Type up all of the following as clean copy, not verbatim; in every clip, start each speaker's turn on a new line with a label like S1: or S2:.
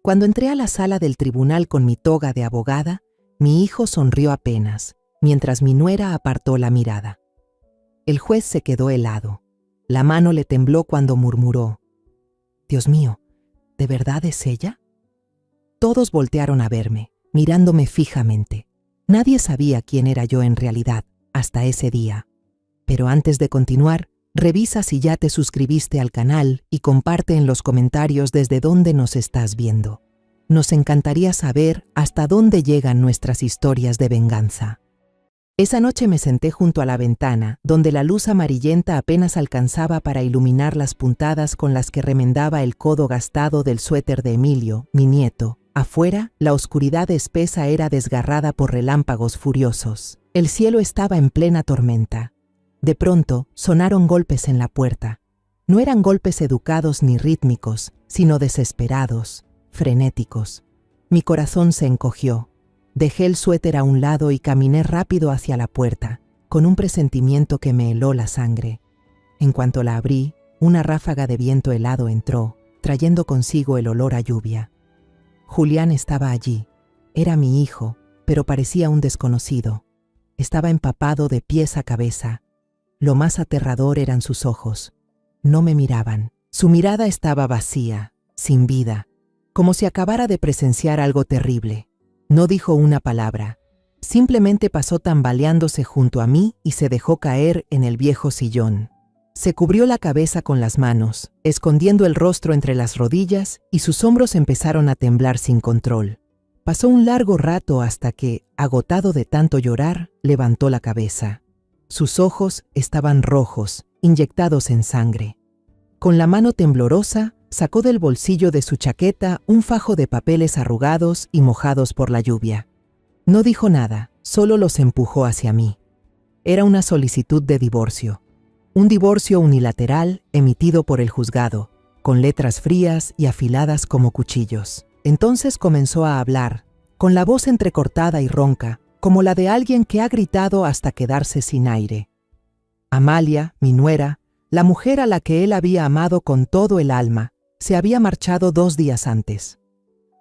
S1: Cuando entré a la sala del tribunal con mi toga de abogada, mi hijo sonrió apenas, mientras mi nuera apartó la mirada. El juez se quedó helado. La mano le tembló cuando murmuró: «Dios mío, ¿de verdad es ella?». Todos voltearon a verme, mirándome fijamente. Nadie sabía quién era yo en realidad, hasta ese día. Pero antes de continuar, revisa si ya te suscribiste al canal y comparte en los comentarios desde dónde nos estás viendo. Nos encantaría saber hasta dónde llegan nuestras historias de venganza. Esa noche me senté junto a la ventana, donde la luz amarillenta apenas alcanzaba para iluminar las puntadas con las que remendaba el codo gastado del suéter de Emilio, mi nieto. Afuera, la oscuridad espesa era desgarrada por relámpagos furiosos. El cielo estaba en plena tormenta. De pronto, sonaron golpes en la puerta. No eran golpes educados ni rítmicos, sino desesperados, frenéticos. Mi corazón se encogió. Dejé el suéter a un lado y caminé rápido hacia la puerta, con un presentimiento que me heló la sangre. En cuanto la abrí, una ráfaga de viento helado entró, trayendo consigo el olor a lluvia. Julián estaba allí. Era mi hijo, pero parecía un desconocido. Estaba empapado de pies a cabeza. Lo más aterrador eran sus ojos. No me miraban. Su mirada estaba vacía, sin vida, como si acabara de presenciar algo terrible. No dijo una palabra. Simplemente pasó tambaleándose junto a mí y se dejó caer en el viejo sillón. Se cubrió la cabeza con las manos, escondiendo el rostro entre las rodillas, y sus hombros empezaron a temblar sin control. Pasó un largo rato hasta que, agotado de tanto llorar, levantó la cabeza. Sus ojos estaban rojos, inyectados en sangre. Con la mano temblorosa, sacó del bolsillo de su chaqueta un fajo de papeles arrugados y mojados por la lluvia. No dijo nada, solo los empujó hacia mí. Era una solicitud de divorcio. Un divorcio unilateral emitido por el juzgado, con letras frías y afiladas como cuchillos. Entonces comenzó a hablar, con la voz entrecortada y ronca, como la de alguien que ha gritado hasta quedarse sin aire. Amalia, mi nuera, la mujer a la que él había amado con todo el alma, se había marchado 2 días antes.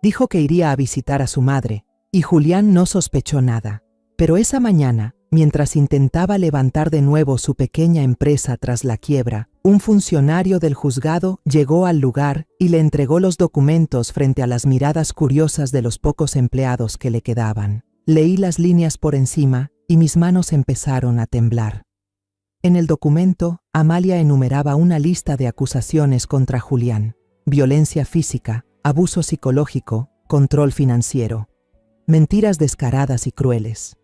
S1: Dijo que iría a visitar a su madre, y Julián no sospechó nada. Pero esa mañana, mientras intentaba levantar de nuevo su pequeña empresa tras la quiebra, un funcionario del juzgado llegó al lugar y le entregó los documentos frente a las miradas curiosas de los pocos empleados que le quedaban. Leí las líneas por encima y mis manos empezaron a temblar. En el documento, Amalia enumeraba una lista de acusaciones contra Julián: violencia física, abuso psicológico, control financiero, mentiras descaradas y crueles.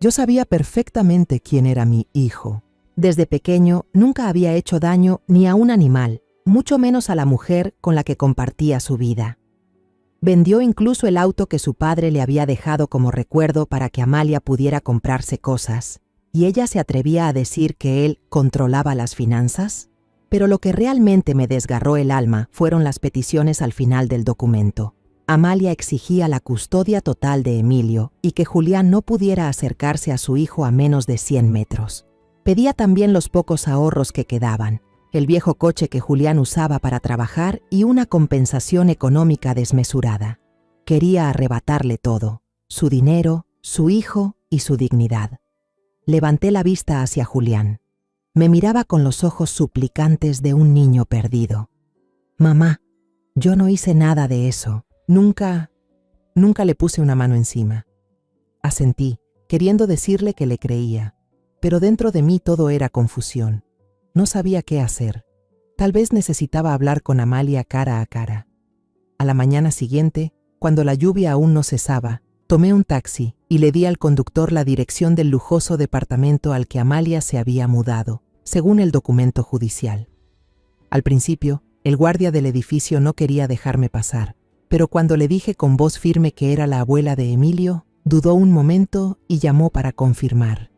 S1: Yo sabía perfectamente quién era mi hijo. Desde pequeño nunca había hecho daño ni a un animal, mucho menos a la mujer con la que compartía su vida. Vendió incluso el auto que su padre le había dejado como recuerdo para que Amalia pudiera comprarse cosas. ¿Y ella se atrevía a decir que él controlaba las finanzas? Pero lo que realmente me desgarró el alma fueron las peticiones al final del documento. Amalia exigía la custodia total de Emilio y que Julián no pudiera acercarse a su hijo a menos de 100 metros. Pedía también los pocos ahorros que quedaban, el viejo coche que Julián usaba para trabajar y una compensación económica desmesurada. Quería arrebatarle todo: su dinero, su hijo y su dignidad. Levanté la vista hacia Julián. Me miraba con los ojos suplicantes de un niño perdido. «Mamá, yo no hice nada de eso. Nunca le puse una mano encima». Asentí, queriendo decirle que le creía, pero dentro de mí todo era confusión. No sabía qué hacer. Tal vez necesitaba hablar con Amalia cara a cara. A la mañana siguiente, cuando la lluvia aún no cesaba, tomé un taxi y le di al conductor la dirección del lujoso departamento al que Amalia se había mudado, según el documento judicial. Al principio, el guardia del edificio no quería dejarme pasar, pero cuando le dije con voz firme que era la abuela de Emilio, dudó un momento y llamó para confirmar.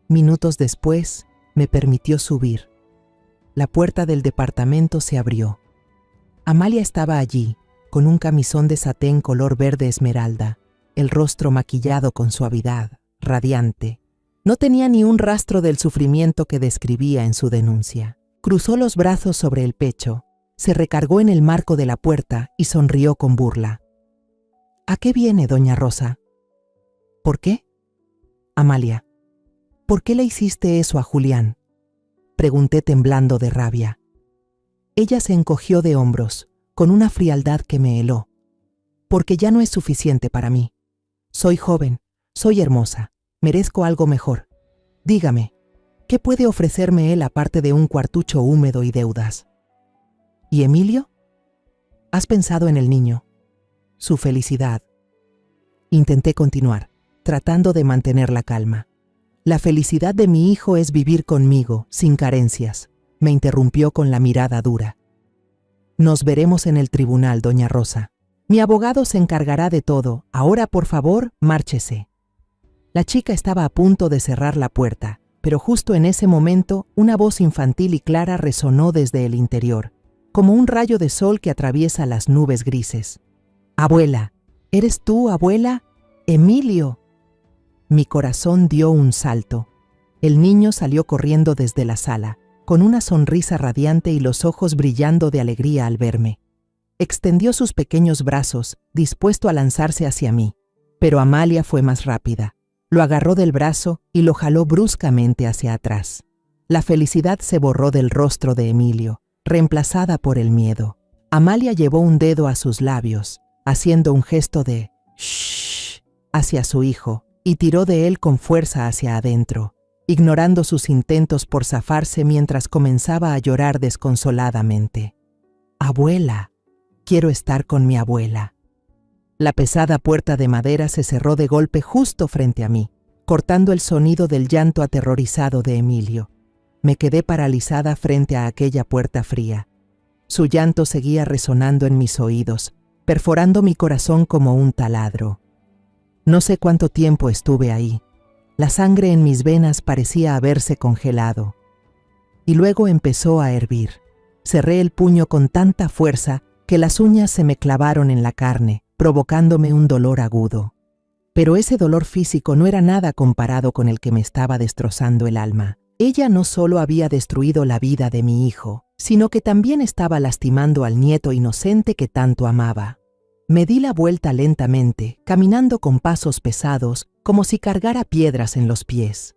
S1: Minutos después, me permitió subir. La puerta del departamento se abrió. Amalia estaba allí, con un camisón de satén color verde esmeralda, el rostro maquillado con suavidad, radiante. No tenía ni un rastro del sufrimiento que describía en su denuncia. Cruzó los brazos sobre el pecho, Se recargó en el marco de la puerta y sonrió con burla. ¿A qué viene, doña Rosa? ¿Por qué? Amalia, ¿por qué le hiciste eso a Julián? Pregunté temblando de rabia. Ella se encogió de hombros, con una frialdad que me heló. Porque ya no es suficiente para mí. Soy joven, soy hermosa, merezco algo mejor. Dígame, ¿qué puede ofrecerme él aparte de un cuartucho húmedo y deudas? ¿Y Emilio? ¿Has pensado en el niño? Su felicidad. Intenté continuar, tratando de mantener la calma. La felicidad de mi hijo es vivir conmigo, sin carencias, me interrumpió con la mirada dura. Nos veremos en el tribunal, doña Rosa. Mi abogado se encargará de todo. Ahora, por favor, márchese. La chica estaba a punto de cerrar la puerta, pero justo en ese momento una voz infantil y clara resonó desde el interior, como un rayo de sol que atraviesa las nubes grises. «Abuela, ¿eres tú, abuela? ¡Emilio!». Mi corazón dio un salto. El niño salió corriendo desde la sala, con una sonrisa radiante y los ojos brillando de alegría al verme. Extendió sus pequeños brazos, dispuesto a lanzarse hacia mí, pero Amalia fue más rápida. Lo agarró del brazo y lo jaló bruscamente hacia atrás. La felicidad se borró del rostro de Emilio, reemplazada por el miedo. Amalia llevó un dedo a sus labios, haciendo un gesto de «shh» hacia su hijo, y tiró de él con fuerza hacia adentro, ignorando sus intentos por zafarse mientras comenzaba a llorar desconsoladamente. «Abuela, quiero estar con mi abuela». La pesada puerta de madera se cerró de golpe justo frente a mí, cortando el sonido del llanto aterrorizado de Emilio. Me quedé paralizada frente a aquella puerta fría. Su llanto seguía resonando en mis oídos, perforando mi corazón como un taladro. No sé cuánto tiempo estuve ahí. La sangre en mis venas parecía haberse congelado. Y luego empezó a hervir. Cerré el puño con tanta fuerza que las uñas se me clavaron en la carne, provocándome un dolor agudo. Pero ese dolor físico no era nada comparado con el que me estaba destrozando el alma. Ella no solo había destruido la vida de mi hijo, sino que también estaba lastimando al nieto inocente que tanto amaba. Me di la vuelta lentamente, caminando con pasos pesados, como si cargara piedras en los pies.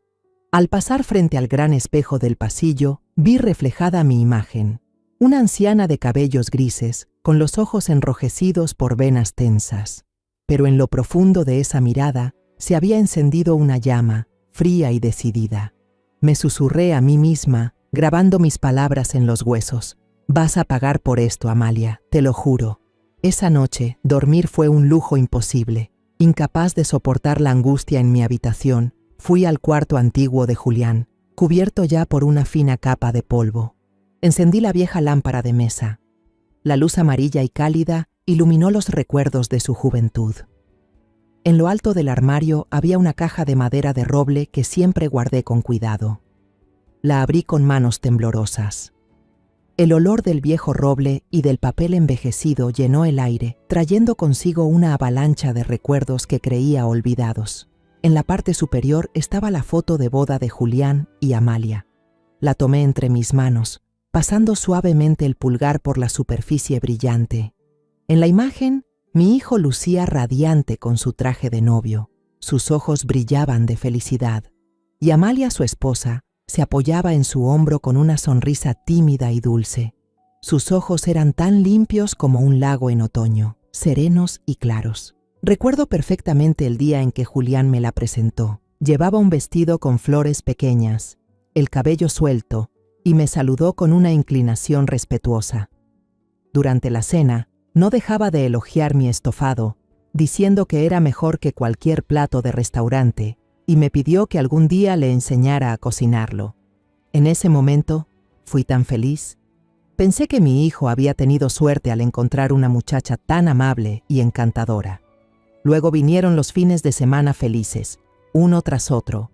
S1: Al pasar frente al gran espejo del pasillo, vi reflejada mi imagen. Una anciana de cabellos grises, con los ojos enrojecidos por venas tensas. Pero en lo profundo de esa mirada se había encendido una llama, fría y decidida. Me susurré a mí misma, grabando mis palabras en los huesos. «Vas a pagar por esto, Amalia, te lo juro». Esa noche, dormir fue un lujo imposible. Incapaz de soportar la angustia en mi habitación, fui al cuarto antiguo de Julián, cubierto ya por una fina capa de polvo. Encendí la vieja lámpara de mesa. La luz amarilla y cálida iluminó los recuerdos de su juventud. En lo alto del armario había una caja de madera de roble que siempre guardé con cuidado. La abrí con manos temblorosas. El olor del viejo roble y del papel envejecido llenó el aire, trayendo consigo una avalancha de recuerdos que creía olvidados. En la parte superior estaba la foto de boda de Julián y Amalia. La tomé entre mis manos, pasando suavemente el pulgar por la superficie brillante. En la imagen, mi hijo lucía radiante con su traje de novio. Sus ojos brillaban de felicidad, y Amalia, su esposa, se apoyaba en su hombro con una sonrisa tímida y dulce. Sus ojos eran tan limpios como un lago en otoño, serenos y claros. Recuerdo perfectamente el día en que Julián me la presentó. Llevaba un vestido con flores pequeñas, el cabello suelto, y me saludó con una inclinación respetuosa. Durante la cena, no dejaba de elogiar mi estofado, diciendo que era mejor que cualquier plato de restaurante, y me pidió que algún día le enseñara a cocinarlo. En ese momento, fui tan feliz. Pensé que mi hijo había tenido suerte al encontrar una muchacha tan amable y encantadora. Luego vinieron los fines de semana felices, uno tras otro.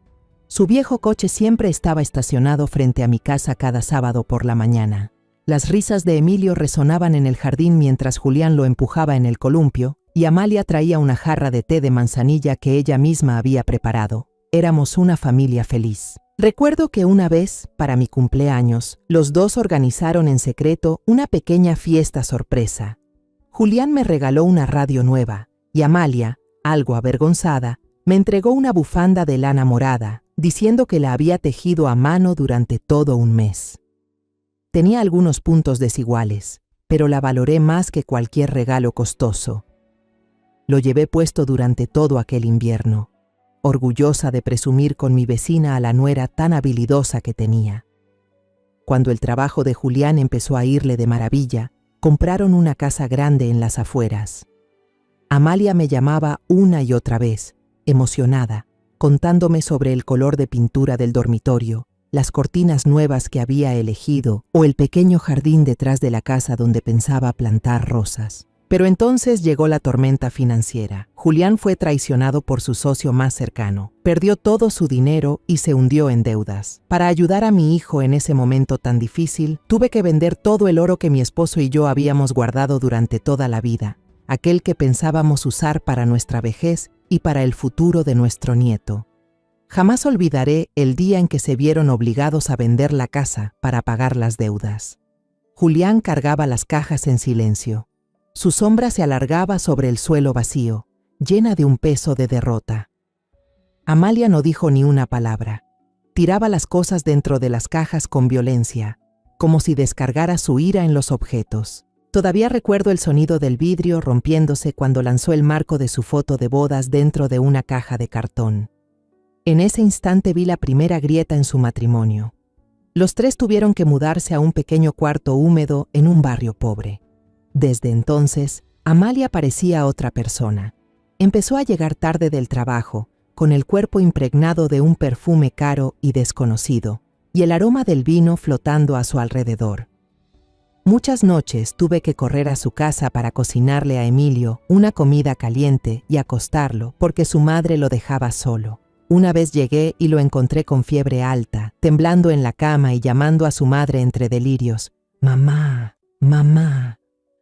S1: Su viejo coche siempre estaba estacionado frente a mi casa cada sábado por la mañana. Las risas de Emilio resonaban en el jardín mientras Julián lo empujaba en el columpio, y Amalia traía una jarra de té de manzanilla que ella misma había preparado. Éramos una familia feliz. Recuerdo que una vez, para mi cumpleaños, los dos organizaron en secreto una pequeña fiesta sorpresa. Julián me regaló una radio nueva y Amalia, algo avergonzada, me entregó una bufanda de lana morada, diciendo que la había tejido a mano durante todo un mes. Tenía algunos puntos desiguales, pero la valoré más que cualquier regalo costoso. Lo llevé puesto durante todo aquel invierno, orgullosa de presumir con mi vecina a la nuera tan habilidosa que tenía. Cuando el trabajo de Julián empezó a irle de maravilla, compraron una casa grande en las afueras. Amalia me llamaba una y otra vez, emocionada, contándome sobre el color de pintura del dormitorio, las cortinas nuevas que había elegido o el pequeño jardín detrás de la casa donde pensaba plantar rosas. Pero entonces llegó la tormenta financiera. Julián fue traicionado por su socio más cercano. Perdió todo su dinero y se hundió en deudas. Para ayudar a mi hijo en ese momento tan difícil, tuve que vender todo el oro que mi esposo y yo habíamos guardado durante toda la vida, aquel que pensábamos usar para nuestra vejez y para el futuro de nuestro nieto. Jamás olvidaré el día en que se vieron obligados a vender la casa para pagar las deudas. Julián cargaba las cajas en silencio. Su sombra se alargaba sobre el suelo vacío, llena de un peso de derrota. Amalia no dijo ni una palabra. Tiraba las cosas dentro de las cajas con violencia, como si descargara su ira en los objetos. Todavía recuerdo el sonido del vidrio rompiéndose cuando lanzó el marco de su foto de bodas dentro de una caja de cartón. En ese instante vi la primera grieta en su matrimonio. Los tres tuvieron que mudarse a un pequeño cuarto húmedo en un barrio pobre. Desde entonces, Amalia parecía otra persona. Empezó a llegar tarde del trabajo, con el cuerpo impregnado de un perfume caro y desconocido, y el aroma del vino flotando a su alrededor. Muchas noches tuve que correr a su casa para cocinarle a Emilio una comida caliente y acostarlo, porque su madre lo dejaba solo. Una vez llegué y lo encontré con fiebre alta, temblando en la cama y llamando a su madre entre delirios: «Mamá, mamá».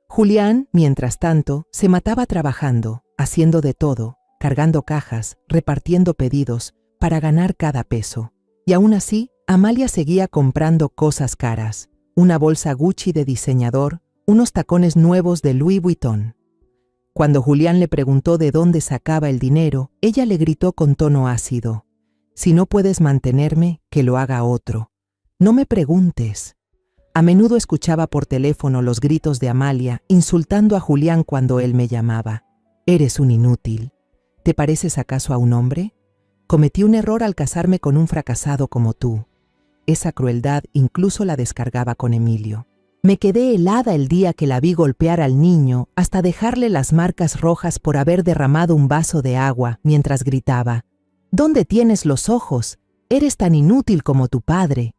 S1: Julián, mientras tanto, se mataba trabajando, haciendo de todo, cargando cajas, repartiendo pedidos, para ganar cada peso. Y aún así, Amalia seguía comprando cosas caras, una bolsa Gucci de diseñador, unos tacones nuevos de Louis Vuitton. Cuando Julián le preguntó de dónde sacaba el dinero, ella le gritó con tono ácido: «Si no puedes mantenerme, que lo haga otro. No me preguntes». A menudo escuchaba por teléfono los gritos de Amalia, insultando a Julián cuando él me llamaba. «Eres un inútil. ¿Te pareces acaso a un hombre? Cometí un error al casarme con un fracasado como tú». Esa crueldad incluso la descargaba con Emilio. Me quedé helada el día que la vi golpear al niño hasta dejarle las marcas rojas por haber derramado un vaso de agua mientras gritaba: «¿Dónde tienes los ojos? Eres tan inútil como tu padre».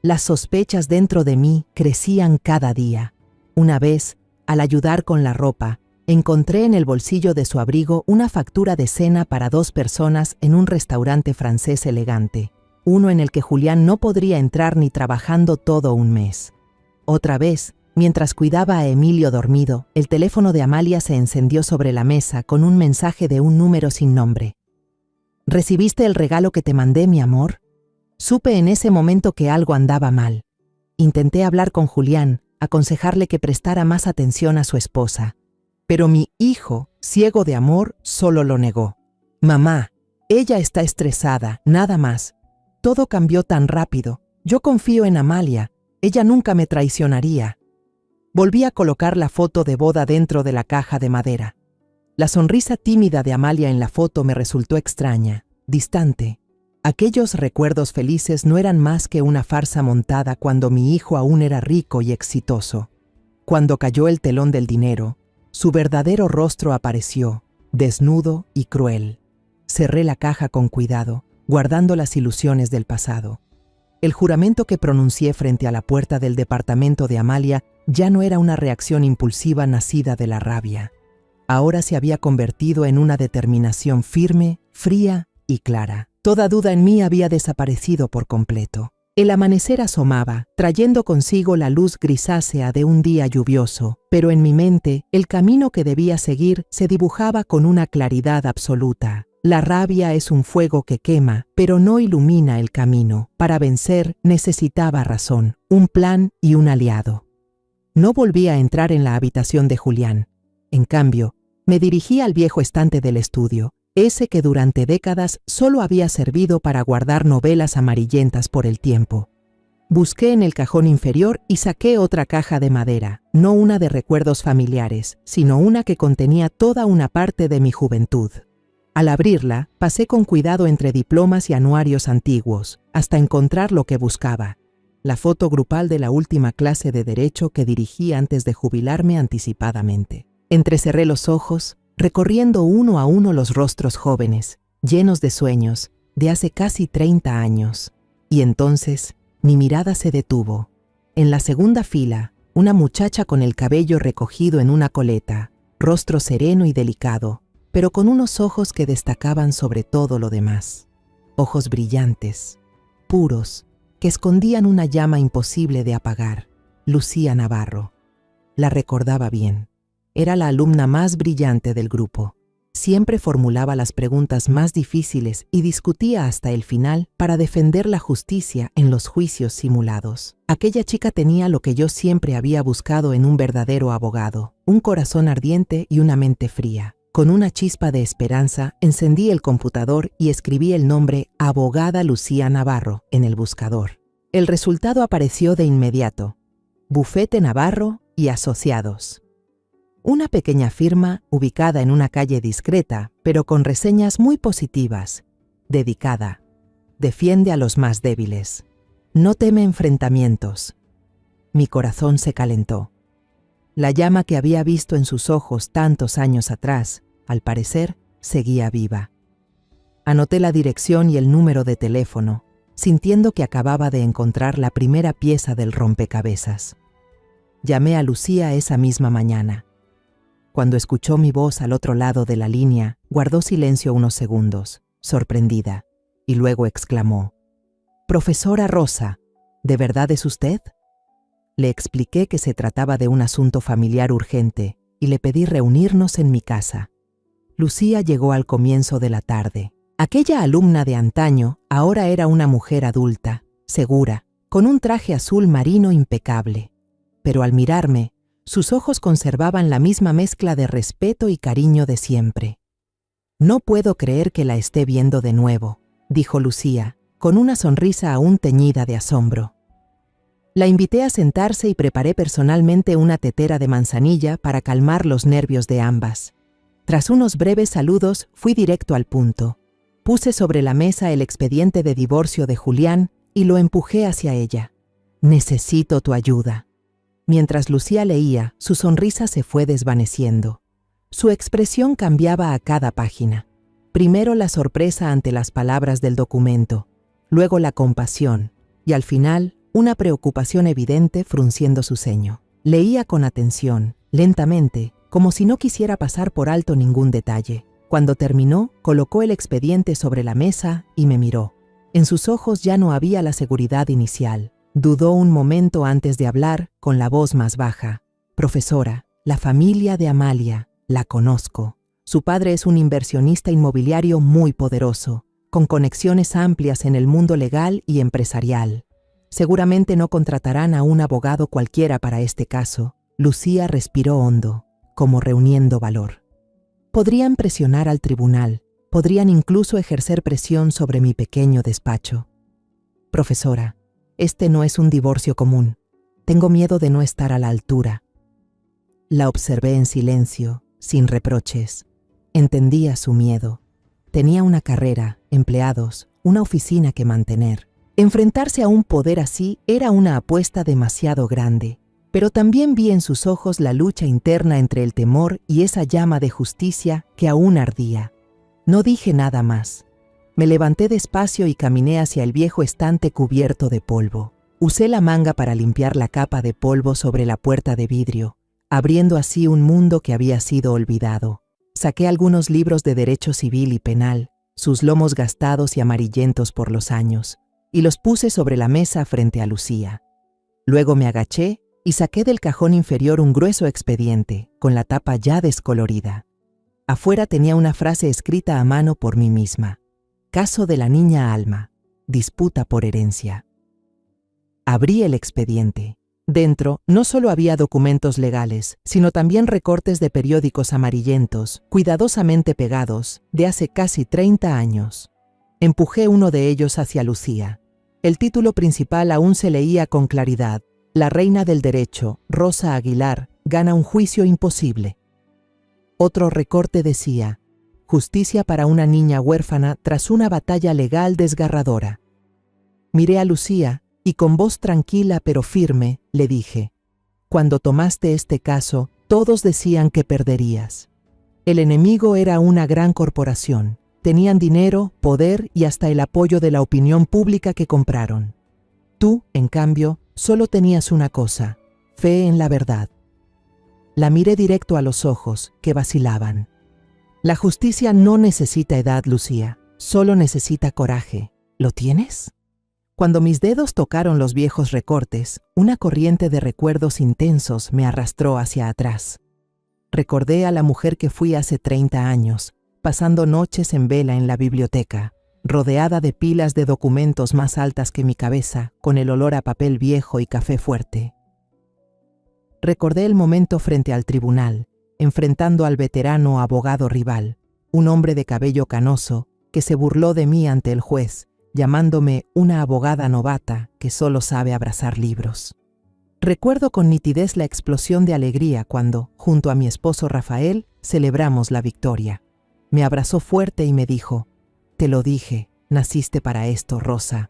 S1: Las sospechas dentro de mí crecían cada día. Una vez, al ayudar con la ropa, encontré en el bolsillo de su abrigo una factura de cena para 2 personas en un restaurante francés elegante, uno en el que Julián no podría entrar ni trabajando todo un mes. Otra vez, mientras cuidaba a Emilio dormido, el teléfono de Amalia se encendió sobre la mesa con un mensaje de un número sin nombre. «¿Recibiste el regalo que te mandé, mi amor?». Supe en ese momento que algo andaba mal. Intenté hablar con Julián, aconsejarle que prestara más atención a su esposa. Pero mi hijo, ciego de amor, solo lo negó. «Mamá, ella está estresada, nada más. Todo cambió tan rápido. Yo confío en Amalia. Ella nunca me traicionaría». Volví a colocar la foto de boda dentro de la caja de madera. La sonrisa tímida de Amalia en la foto me resultó extraña, distante. Aquellos recuerdos felices no eran más que una farsa montada cuando mi hijo aún era rico y exitoso. Cuando cayó el telón del dinero, su verdadero rostro apareció, desnudo y cruel. Cerré la caja con cuidado, guardando las ilusiones del pasado. El juramento que pronuncié frente a la puerta del departamento de Amalia ya no era una reacción impulsiva nacida de la rabia. Ahora se había convertido en una determinación firme, fría y clara. Toda duda en mí había desaparecido por completo. El amanecer asomaba, trayendo consigo la luz grisácea de un día lluvioso, pero en mi mente el camino que debía seguir se dibujaba con una claridad absoluta. La rabia es un fuego que quema, pero no ilumina el camino. Para vencer necesitaba razón, un plan y un aliado. No volví a entrar en la habitación de Julián. En cambio, me dirigí al viejo estante del estudio, ese que durante décadas solo había servido para guardar novelas amarillentas por el tiempo. Busqué en el cajón inferior y saqué otra caja de madera, no una de recuerdos familiares, sino una que contenía toda una parte de mi juventud. Al abrirla, pasé con cuidado entre diplomas y anuarios antiguos, hasta encontrar lo que buscaba: la foto grupal de la última clase de Derecho que dirigí antes de jubilarme anticipadamente. Entrecerré los ojos, recorriendo uno a uno los rostros jóvenes, llenos de sueños, de hace casi 30 años. Y entonces, mi mirada se detuvo. En la segunda fila, una muchacha con el cabello recogido en una coleta, rostro sereno y delicado, pero con unos ojos que destacaban sobre todo lo demás. Ojos brillantes, puros, que escondían una llama imposible de apagar. Lucía Navarro. La recordaba bien. Era la alumna más brillante del grupo. Siempre formulaba las preguntas más difíciles y discutía hasta el final para defender la justicia en los juicios simulados. Aquella chica tenía lo que yo siempre había buscado en un verdadero abogado: un corazón ardiente y una mente fría. Con una chispa de esperanza, encendí el computador y escribí el nombre Abogada Lucía Navarro en el buscador. El resultado apareció de inmediato: Bufete Navarro y Asociados. Una pequeña firma ubicada en una calle discreta, pero con reseñas muy positivas. Dedicada. Defiende a los más débiles. No teme enfrentamientos. Mi corazón se calentó. La llama que había visto en sus ojos tantos años atrás, al parecer, seguía viva. Anoté la dirección y el número de teléfono, sintiendo que acababa de encontrar la primera pieza del rompecabezas. Llamé a Lucía esa misma mañana. Cuando escuchó mi voz al otro lado de la línea, guardó silencio unos segundos, sorprendida, y luego exclamó: «Profesora Rosa, ¿de verdad es usted?». Le expliqué que se trataba de un asunto familiar urgente y le pedí reunirnos en mi casa. Lucía llegó al comienzo de la tarde. Aquella alumna de antaño ahora era una mujer adulta, segura, con un traje azul marino impecable. Pero al mirarme, sus ojos conservaban la misma mezcla de respeto y cariño de siempre. «No puedo creer que la esté viendo de nuevo», dijo Lucía, con una sonrisa aún teñida de asombro. La invité a sentarse y preparé personalmente una tetera de manzanilla para calmar los nervios de ambas. Tras unos breves saludos, fui directo al punto. Puse sobre la mesa el expediente de divorcio de Julián y lo empujé hacia ella. «Necesito tu ayuda». Mientras Lucía leía, su sonrisa se fue desvaneciendo. Su expresión cambiaba a cada página. Primero la sorpresa ante las palabras del documento, luego la compasión y al final una preocupación evidente frunciendo su ceño. Leía con atención, lentamente, como si no quisiera pasar por alto ningún detalle. Cuando terminó, colocó el expediente sobre la mesa y me miró. En sus ojos ya no había la seguridad inicial. Dudó un momento antes de hablar, con la voz más baja. «Profesora, la familia de Amalia, la conozco. Su padre es un inversionista inmobiliario muy poderoso, con conexiones amplias en el mundo legal y empresarial. Seguramente no contratarán a un abogado cualquiera para este caso». Lucía respiró hondo, como reuniendo valor. «Podrían presionar al tribunal, podrían incluso ejercer presión sobre mi pequeño despacho. Profesora, este no es un divorcio común. Tengo miedo de no estar a la altura». La observé en silencio, sin reproches. Entendía su miedo. Tenía una carrera, empleados, una oficina que mantener. Enfrentarse a un poder así era una apuesta demasiado grande, pero también vi en sus ojos la lucha interna entre el temor y esa llama de justicia que aún ardía. No dije nada más. Me levanté despacio y caminé hacia el viejo estante cubierto de polvo. Usé la manga para limpiar la capa de polvo sobre la puerta de vidrio, abriendo así un mundo que había sido olvidado. Saqué algunos libros de derecho civil y penal, sus lomos gastados y amarillentos por los años, y los puse sobre la mesa frente a Lucía. Luego me agaché y saqué del cajón inferior un grueso expediente, con la tapa ya descolorida. Afuera tenía una frase escrita a mano por mí misma. Caso de la niña Alma. Disputa por herencia. Abrí el expediente. Dentro no solo había documentos legales, sino también recortes de periódicos amarillentos, cuidadosamente pegados, de hace casi 30 años. Empujé uno de ellos hacia Lucía. El título principal aún se leía con claridad. La reina del derecho, Rosa Aguilar, gana un juicio imposible. Otro recorte decía: justicia para una niña huérfana tras una batalla legal desgarradora. Miré a Lucía y con voz tranquila pero firme le dije: cuando tomaste este caso, todos decían que perderías. El enemigo era una gran corporación. Tenían dinero, poder y hasta el apoyo de la opinión pública que compraron. Tú, en cambio, solo tenías una cosa: fe en la verdad. La miré directo a los ojos, que vacilaban. La justicia no necesita edad, Lucía, solo necesita coraje. ¿Lo tienes? Cuando mis dedos tocaron los viejos recortes, una corriente de recuerdos intensos me arrastró hacia atrás. Recordé a la mujer que fui hace 30 años, pasando noches en vela en la biblioteca, rodeada de pilas de documentos más altas que mi cabeza, con el olor a papel viejo y café fuerte. Recordé el momento frente al tribunal, enfrentando al veterano abogado rival, un hombre de cabello canoso que se burló de mí ante el juez, llamándome una abogada novata que solo sabe abrazar libros. Recuerdo con nitidez la explosión de alegría cuando, junto a mi esposo Rafael, celebramos la victoria. Me abrazó fuerte y me dijo: te lo dije, naciste para esto, Rosa.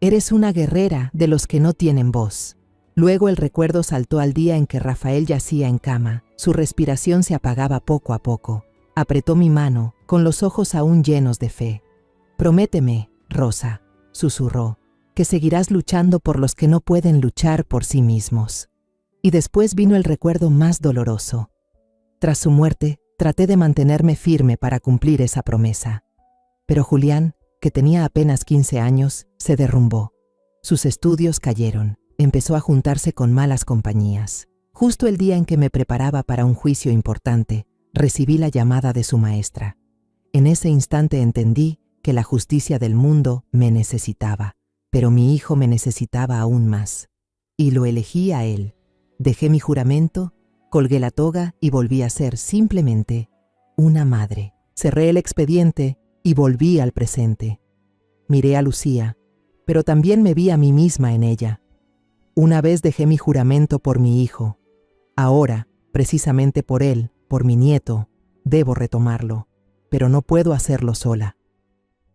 S1: Eres una guerrera de los que no tienen voz. Luego el recuerdo saltó al día en que Rafael yacía en cama. Su respiración se apagaba poco a poco. Apretó mi mano, con los ojos aún llenos de fe. Prométeme, Rosa, susurró, que seguirás luchando por los que no pueden luchar por sí mismos. Y después vino el recuerdo más doloroso. Tras su muerte, traté de mantenerme firme para cumplir esa promesa. Pero Julián, que tenía apenas 15 años, se derrumbó. Sus estudios cayeron. Empezó a juntarse con malas compañías. Justo el día en que me preparaba para un juicio importante, recibí la llamada de su maestra. En ese instante entendí que la justicia del mundo me necesitaba, pero mi hijo me necesitaba aún más. Y lo elegí a él. Dejé mi juramento, colgué la toga y volví a ser simplemente una madre. Cerré el expediente y volví al presente. Miré a Lucía, pero también me vi a mí misma en ella. Una vez dejé mi juramento por mi hijo. Ahora, precisamente por él, por mi nieto, debo retomarlo, pero no puedo hacerlo sola.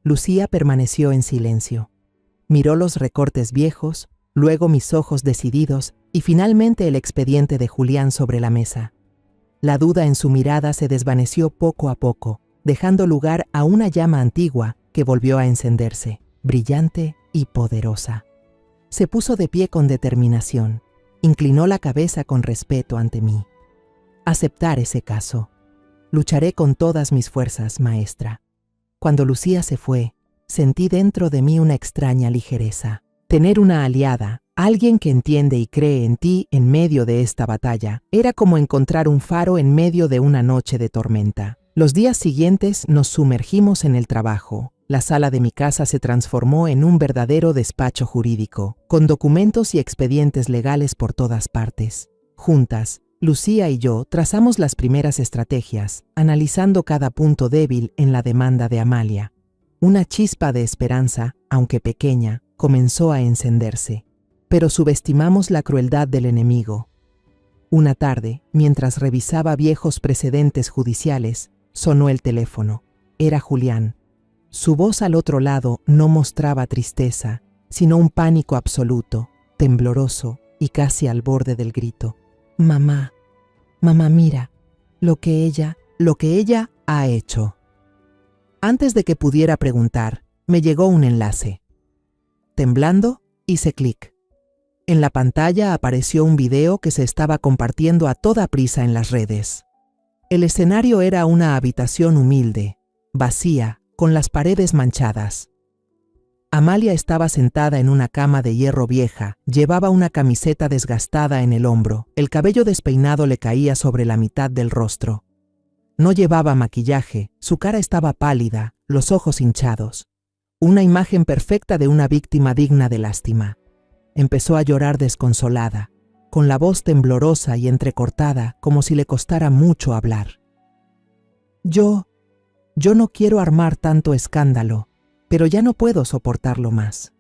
S1: Lucía permaneció en silencio. Miró los recortes viejos, luego mis ojos decididos y finalmente el expediente de Julián sobre la mesa. La duda en su mirada se desvaneció poco a poco, dejando lugar a una llama antigua que volvió a encenderse, brillante y poderosa. Se puso de pie con determinación, inclinó la cabeza con respeto ante mí. Aceptar ese caso. Lucharé con todas mis fuerzas, maestra. Cuando Lucía se fue, sentí dentro de mí una extraña ligereza. Tener una aliada, alguien que entiende y cree en ti en medio de esta batalla, era como encontrar un faro en medio de una noche de tormenta. Los días siguientes nos sumergimos en el trabajo. La sala de mi casa se transformó en un verdadero despacho jurídico, con documentos y expedientes legales por todas partes. Juntas, Lucía y yo trazamos las primeras estrategias, analizando cada punto débil en la demanda de Amalia. Una chispa de esperanza, aunque pequeña, comenzó a encenderse, pero subestimamos la crueldad del enemigo. Una tarde, mientras revisaba viejos precedentes judiciales, sonó el teléfono. Era Julián. Su voz al otro lado no mostraba tristeza, sino un pánico absoluto, tembloroso y casi al borde del grito. Mamá, mira, lo que ella ha hecho. Antes de que pudiera preguntar, me llegó un enlace. Temblando, hice clic. En la pantalla apareció un video que se estaba compartiendo a toda prisa en las redes. El escenario era una habitación humilde, vacía, con las paredes manchadas. Amalia estaba sentada en una cama de hierro vieja, llevaba una camiseta desgastada en el hombro, el cabello despeinado le caía sobre la mitad del rostro. No llevaba maquillaje, su cara estaba pálida, los ojos hinchados. Una imagen perfecta de una víctima digna de lástima. Empezó a llorar desconsolada, con la voz temblorosa y entrecortada, como si le costara mucho hablar. Yo no quiero armar tanto escándalo, pero ya no puedo soportarlo más.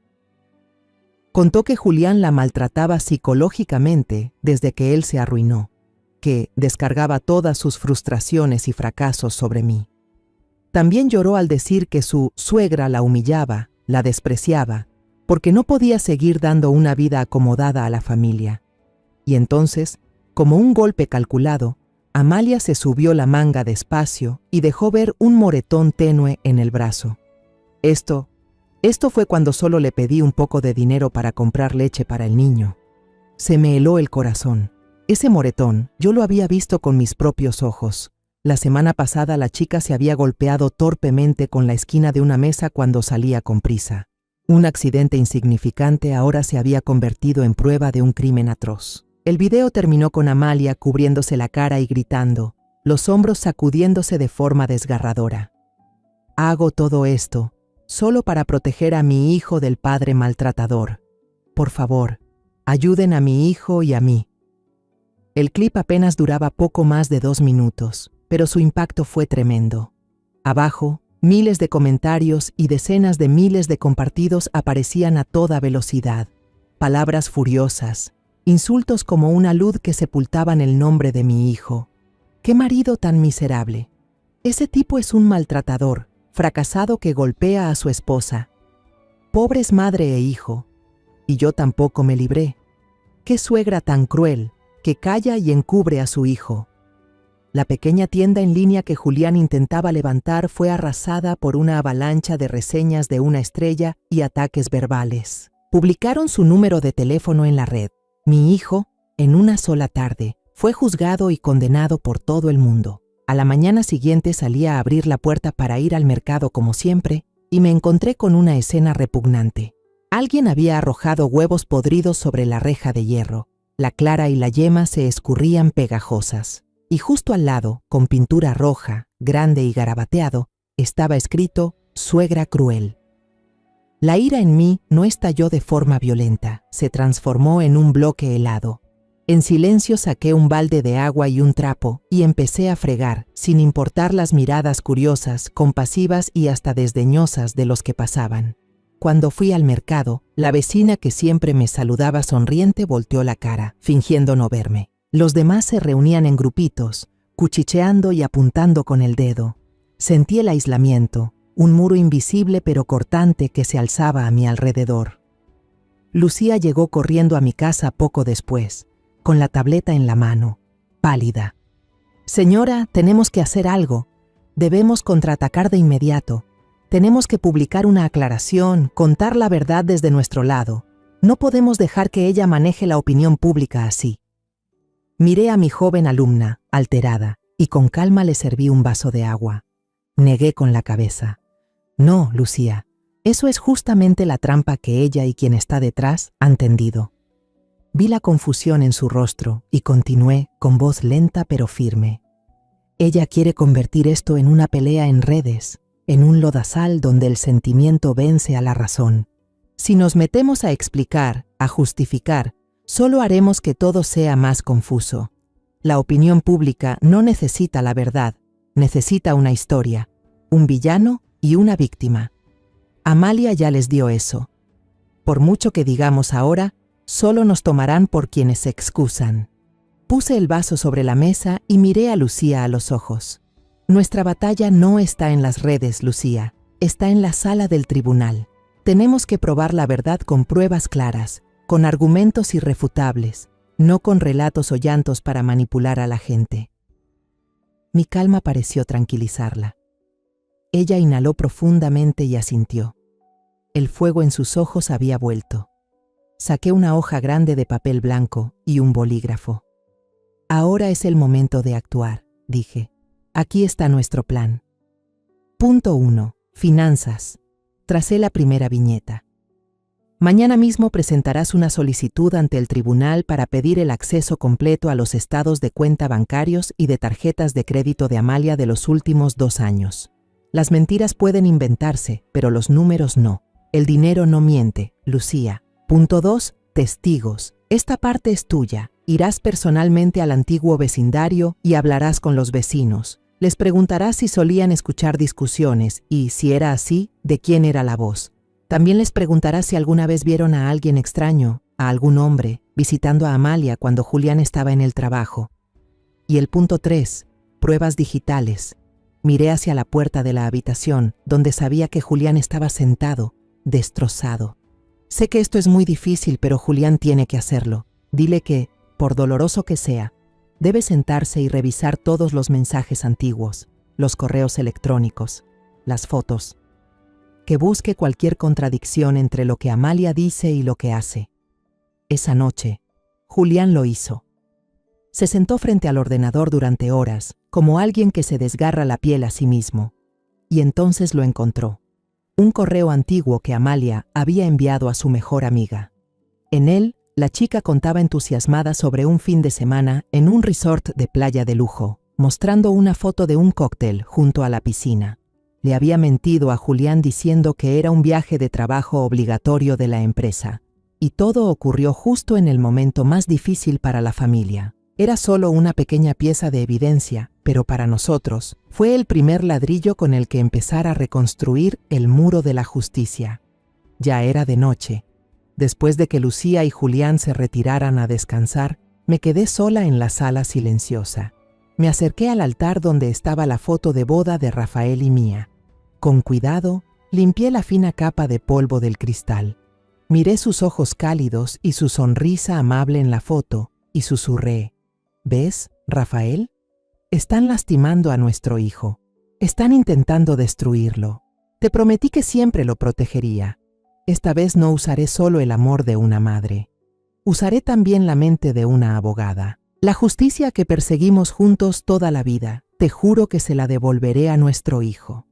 S1: Contó que Julián la maltrataba psicológicamente desde que él se arruinó, que descargaba todas sus frustraciones y fracasos sobre mí. También lloró al decir que su suegra la humillaba, la despreciaba, porque no podía seguir dando una vida acomodada a la familia. Y entonces, como un golpe calculado, Amalia se subió la manga despacio y dejó ver un moretón tenue en el brazo. Esto fue cuando solo le pedí un poco de dinero para comprar leche para el niño. Se me heló el corazón. Ese moretón yo lo había visto con mis propios ojos. La semana pasada la chica se había golpeado torpemente con la esquina de una mesa cuando salía con prisa. Un accidente insignificante ahora se había convertido en prueba de un crimen atroz. El video terminó con Amalia cubriéndose la cara y gritando, los hombros sacudiéndose de forma desgarradora. Hago todo esto solo para proteger a mi hijo del padre maltratador. Por favor, ayuden a mi hijo y a mí. El clip apenas duraba poco más de 2 minutos, pero su impacto fue tremendo. Abajo, miles de comentarios y decenas de miles de compartidos aparecían a toda velocidad. Palabras furiosas, insultos como una luz que sepultaban el nombre de mi hijo. ¡Qué marido tan miserable! Ese tipo es un maltratador, fracasado que golpea a su esposa. Pobres madre e hijo. Y yo tampoco me libré. ¡Qué suegra tan cruel, que calla y encubre a su hijo! La pequeña tienda en línea que Julián intentaba levantar fue arrasada por una avalancha de reseñas de 1 estrella y ataques verbales. Publicaron su número de teléfono en la red. Mi hijo, en una sola tarde, fue juzgado y condenado por todo el mundo. A la mañana siguiente salí a abrir la puerta para ir al mercado como siempre y me encontré con una escena repugnante. Alguien había arrojado huevos podridos sobre la reja de hierro. La clara y la yema se escurrían pegajosas. Y justo al lado, con pintura roja, grande y garabateado, estaba escrito «Suegra cruel». La ira en mí no estalló de forma violenta, se transformó en un bloque helado. En silencio saqué un balde de agua y un trapo y empecé a fregar, sin importar las miradas curiosas, compasivas y hasta desdeñosas de los que pasaban. Cuando fui al mercado, la vecina que siempre me saludaba sonriente volteó la cara, fingiendo no verme. Los demás se reunían en grupitos, cuchicheando y apuntando con el dedo. Sentí el aislamiento, un muro invisible pero cortante que se alzaba a mi alrededor. Lucía llegó corriendo a mi casa poco después, con la tableta en la mano, pálida. «Señora, tenemos que hacer algo. Debemos contraatacar de inmediato. Tenemos que publicar una aclaración, contar la verdad desde nuestro lado. No podemos dejar que ella maneje la opinión pública así». Miré a mi joven alumna, alterada, y con calma le serví un vaso de agua. Negué con la cabeza. «No, Lucía, eso es justamente la trampa que ella y quien está detrás han tendido». Vi la confusión en su rostro y continué con voz lenta pero firme. «Ella quiere convertir esto en una pelea en redes, en un lodazal donde el sentimiento vence a la razón. Si nos metemos a explicar, a justificar, solo haremos que todo sea más confuso. La opinión pública no necesita la verdad, necesita una historia, un villano y una víctima. Amalia ya les dio eso. Por mucho que digamos ahora, solo nos tomarán por quienes se excusan». Puse el vaso sobre la mesa y miré a Lucía a los ojos. «Nuestra batalla no está en las redes, Lucía, está en la sala del tribunal. Tenemos que probar la verdad con pruebas claras, con argumentos irrefutables, no con relatos o llantos para manipular a la gente». Mi calma pareció tranquilizarla. Ella inhaló profundamente y asintió. El fuego en sus ojos había vuelto. Saqué una hoja grande de papel blanco y un bolígrafo. «Ahora es el momento de actuar», dije. «Aquí está nuestro plan». Punto 1. Finanzas. Tracé la primera viñeta. Mañana mismo presentarás una solicitud ante el tribunal para pedir el acceso completo a los estados de cuenta bancarios y de tarjetas de crédito de Amalia de los últimos 2 años. Las mentiras pueden inventarse, pero los números no. El dinero no miente, Lucía. Punto 2. Testigos. Esta parte es tuya. Irás personalmente al antiguo vecindario y hablarás con los vecinos. Les preguntarás si solían escuchar discusiones y, si era así, de quién era la voz. También les preguntarás si alguna vez vieron a alguien extraño, a algún hombre, visitando a Amalia cuando Julián estaba en el trabajo. Y el punto 3. Pruebas digitales. Miré hacia la puerta de la habitación, donde sabía que Julián estaba sentado, destrozado. Sé que esto es muy difícil, pero Julián tiene que hacerlo. Dile que, por doloroso que sea, debe sentarse y revisar todos los mensajes antiguos, los correos electrónicos, las fotos. Que busque cualquier contradicción entre lo que Amalia dice y lo que hace. Esa noche, Julián lo hizo. Se sentó frente al ordenador durante horas, como alguien que se desgarra la piel a sí mismo. Y entonces lo encontró. Un correo antiguo que Amalia había enviado a su mejor amiga. En él, la chica contaba entusiasmada sobre un fin de semana en un resort de playa de lujo, mostrando una foto de un cóctel junto a la piscina. Le había mentido a Julián diciendo que era un viaje de trabajo obligatorio de la empresa. Y todo ocurrió justo en el momento más difícil para la familia. Era solo una pequeña pieza de evidencia, pero para nosotros fue el primer ladrillo con el que empezar a reconstruir el muro de la justicia. Ya era de noche. Después de que Lucía y Julián se retiraran a descansar, me quedé sola en la sala silenciosa. Me acerqué al altar donde estaba la foto de boda de Rafael y mía. Con cuidado, limpié la fina capa de polvo del cristal. Miré sus ojos cálidos y su sonrisa amable en la foto y susurré: ¿ves, Rafael? Están lastimando a nuestro hijo. Están intentando destruirlo. Te prometí que siempre lo protegería. Esta vez no usaré solo el amor de una madre. Usaré también la mente de una abogada. La justicia que perseguimos juntos toda la vida, te juro que se la devolveré a nuestro hijo.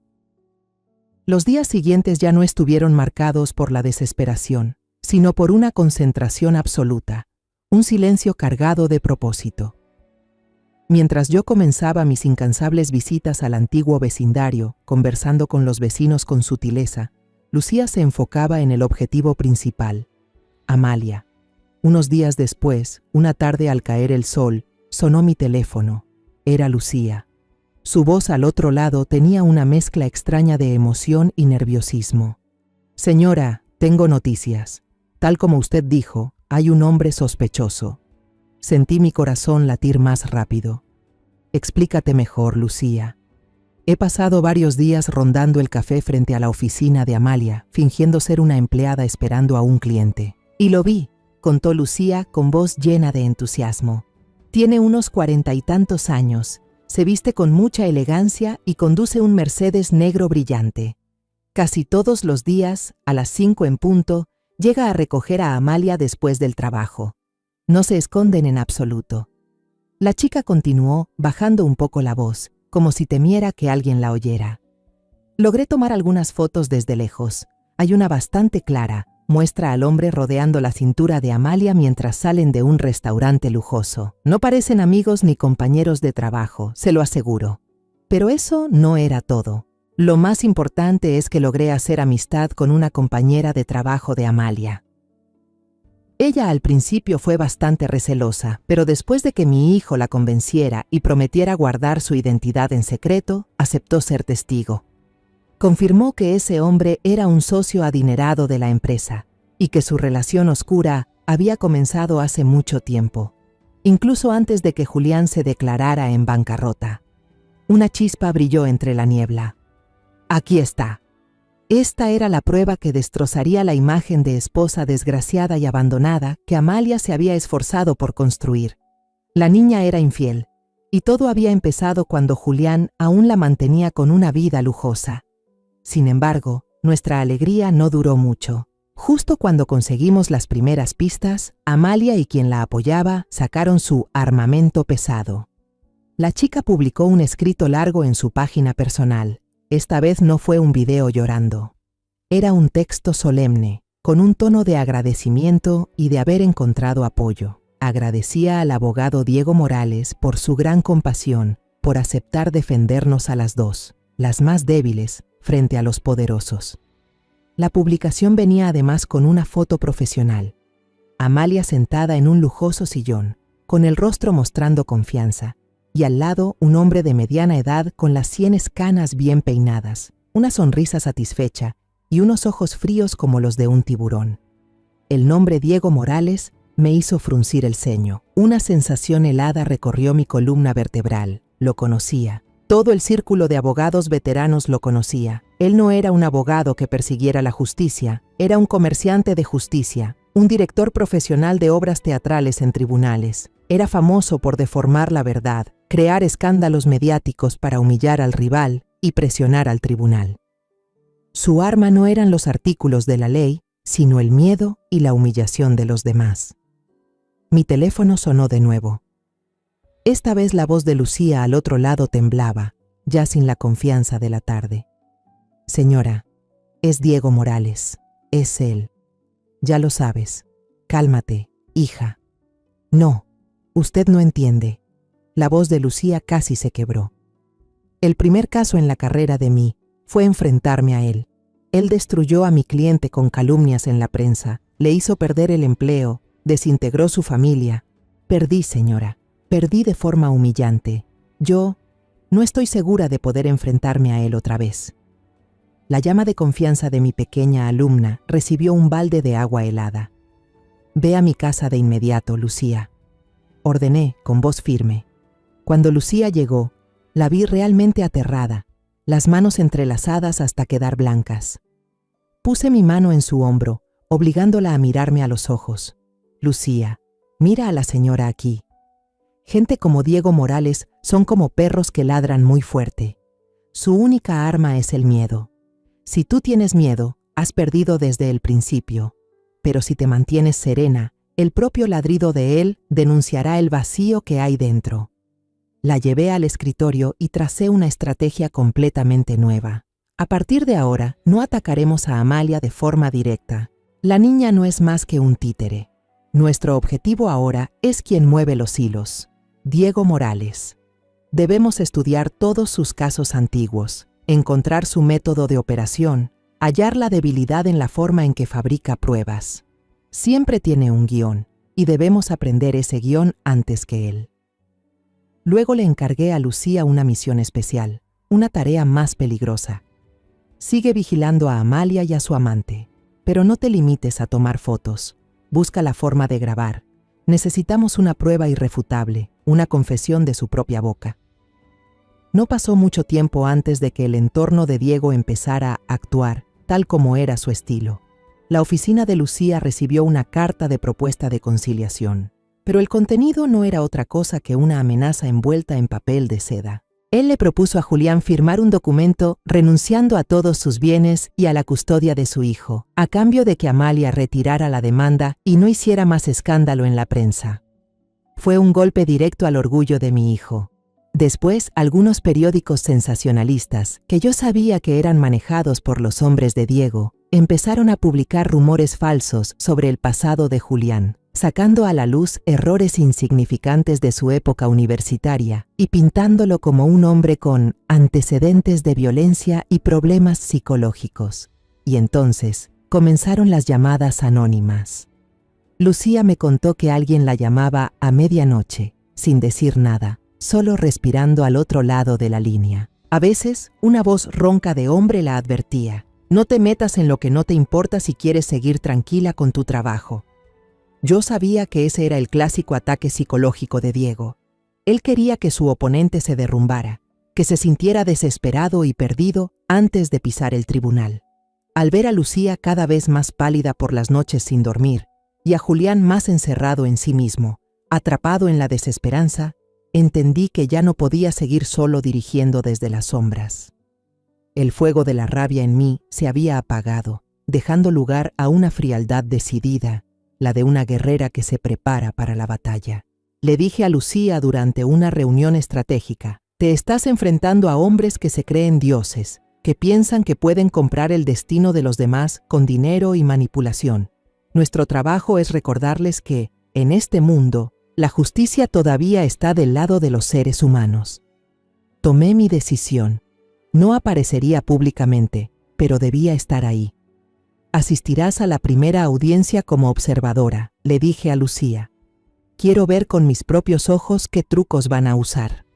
S1: Los días siguientes ya no estuvieron marcados por la desesperación, sino por una concentración absoluta, un silencio cargado de propósito. Mientras yo comenzaba mis incansables visitas al antiguo vecindario, conversando con los vecinos con sutileza, Lucía se enfocaba en el objetivo principal: Amalia. Unos días después, una tarde al caer el sol, sonó mi teléfono. Era Lucía. Su voz al otro lado tenía una mezcla extraña de emoción y nerviosismo. Señora, tengo noticias. Tal como usted dijo, hay un hombre sospechoso. Sentí mi corazón latir más rápido. Explícate mejor, Lucía. He pasado varios días rondando el café frente a la oficina de Amalia, fingiendo ser una empleada esperando a un cliente. Y lo vi, contó Lucía con voz llena de entusiasmo. Tiene unos 40 y tantos años, se viste con mucha elegancia y conduce un Mercedes negro brillante. Casi todos los días, a las 5 en punto, llega a recoger a Amalia después del trabajo. No se esconden en absoluto. La chica continuó, bajando un poco la voz, como si temiera que alguien la oyera. Logré tomar algunas fotos desde lejos. Hay una bastante clara. Muestra al hombre rodeando la cintura de Amalia mientras salen de un restaurante lujoso. No parecen amigos ni compañeros de trabajo, se lo aseguro. Pero eso no era todo. Lo más importante es que logré hacer amistad con una compañera de trabajo de Amalia. Ella al principio fue bastante recelosa, pero después de que mi hijo la convenciera y prometiera guardar su identidad en secreto, aceptó ser testigo. Confirmó que ese hombre era un socio adinerado de la empresa y que su relación oscura había comenzado hace mucho tiempo, incluso antes de que Julián se declarara en bancarrota. Una chispa brilló entre la niebla. Aquí está. Esta era la prueba que destrozaría la imagen de esposa desgraciada y abandonada que Amalia se había esforzado por construir. La niña era infiel, y todo había empezado cuando Julián aún la mantenía con una vida lujosa. Sin embargo, nuestra alegría no duró mucho. Justo cuando conseguimos las primeras pistas, Amalia y quien la apoyaba sacaron su armamento pesado. La chica publicó un escrito largo en su página personal. Esta vez no fue un video llorando. Era un texto solemne, con un tono de agradecimiento y de haber encontrado apoyo. Agradecía al abogado Diego Morales por su gran compasión, por aceptar defendernos a las dos, las más débiles, frente a los poderosos. La publicación venía además con una foto profesional. Amalia sentada en un lujoso sillón, con el rostro mostrando confianza, y al lado un hombre de mediana edad con las sienes canas bien peinadas, una sonrisa satisfecha y unos ojos fríos como los de un tiburón. El nombre Diego Morales me hizo fruncir el ceño. Una sensación helada recorrió mi columna vertebral. Lo conocía. Todo el círculo de abogados veteranos lo conocía. Él no era un abogado que persiguiera la justicia, era un comerciante de justicia, un director profesional de obras teatrales en tribunales. Era famoso por deformar la verdad, crear escándalos mediáticos para humillar al rival y presionar al tribunal. Su arma no eran los artículos de la ley, sino el miedo y la humillación de los demás. Mi teléfono sonó de nuevo. Esta vez la voz de Lucía al otro lado temblaba, ya sin la confianza de la tarde. Señora, es Diego Morales, es él. Ya lo sabes. Cálmate, hija. No, usted no entiende. La voz de Lucía casi se quebró. El primer caso en la carrera de mí fue enfrentarme a él. Él destruyó a mi cliente con calumnias en la prensa, le hizo perder el empleo, desintegró su familia. Perdí, señora. Perdí de forma humillante. Yo no estoy segura de poder enfrentarme a él otra vez. La llama de confianza de mi pequeña alumna recibió un balde de agua helada. Ve a mi casa de inmediato, Lucía. Ordené con voz firme. Cuando Lucía llegó, la vi realmente aterrada, las manos entrelazadas hasta quedar blancas. Puse mi mano en su hombro, obligándola a mirarme a los ojos. Lucía, mira a la señora aquí. Gente como Diego Morales son como perros que ladran muy fuerte. Su única arma es el miedo. Si tú tienes miedo, has perdido desde el principio. Pero si te mantienes serena, el propio ladrido de él denunciará el vacío que hay dentro. La llevé al escritorio y tracé una estrategia completamente nueva. A partir de ahora, no atacaremos a Amalia de forma directa. La niña no es más que un títere. Nuestro objetivo ahora es quien mueve los hilos. Diego Morales. Debemos estudiar todos sus casos antiguos, encontrar su método de operación, hallar la debilidad en la forma en que fabrica pruebas. Siempre tiene un guión, y debemos aprender ese guión antes que él. Luego le encargué a Lucía una misión especial, una tarea más peligrosa. Sigue vigilando a Amalia y a su amante, pero no te limites a tomar fotos. Busca la forma de grabar. Necesitamos una prueba irrefutable, una confesión de su propia boca. No pasó mucho tiempo antes de que el entorno de Diego empezara a actuar, tal como era su estilo. La oficina de Lucía recibió una carta de propuesta de conciliación, pero el contenido no era otra cosa que una amenaza envuelta en papel de seda. Él le propuso a Julián firmar un documento renunciando a todos sus bienes y a la custodia de su hijo, a cambio de que Amalia retirara la demanda y no hiciera más escándalo en la prensa. Fue un golpe directo al orgullo de mi hijo. Después, algunos periódicos sensacionalistas, que yo sabía que eran manejados por los hombres de Diego, empezaron a publicar rumores falsos sobre el pasado de Julián, sacando a la luz errores insignificantes de su época universitaria y pintándolo como un hombre con antecedentes de violencia y problemas psicológicos. Y entonces comenzaron las llamadas anónimas. Lucía me contó que alguien la llamaba a medianoche, sin decir nada, solo respirando al otro lado de la línea. A veces, una voz ronca de hombre la advertía: no te metas en lo que no te importa si quieres seguir tranquila con tu trabajo. Yo sabía que ese era el clásico ataque psicológico de Diego. Él quería que su oponente se derrumbara, que se sintiera desesperado y perdido antes de pisar el tribunal. Al ver a Lucía cada vez más pálida por las noches sin dormir, y a Julián más encerrado en sí mismo, atrapado en la desesperanza, entendí que ya no podía seguir solo dirigiendo desde las sombras. El fuego de la rabia en mí se había apagado, dejando lugar a una frialdad decidida, la de una guerrera que se prepara para la batalla. Le dije a Lucía durante una reunión estratégica: te estás enfrentando a hombres que se creen dioses, que piensan que pueden comprar el destino de los demás con dinero y manipulación. Nuestro trabajo es recordarles que, en este mundo, la justicia todavía está del lado de los seres humanos. Tomé mi decisión. No aparecería públicamente, pero debía estar ahí. Asistirás a la primera audiencia como observadora, le dije a Lucía. Quiero ver con mis propios ojos qué trucos van a usar.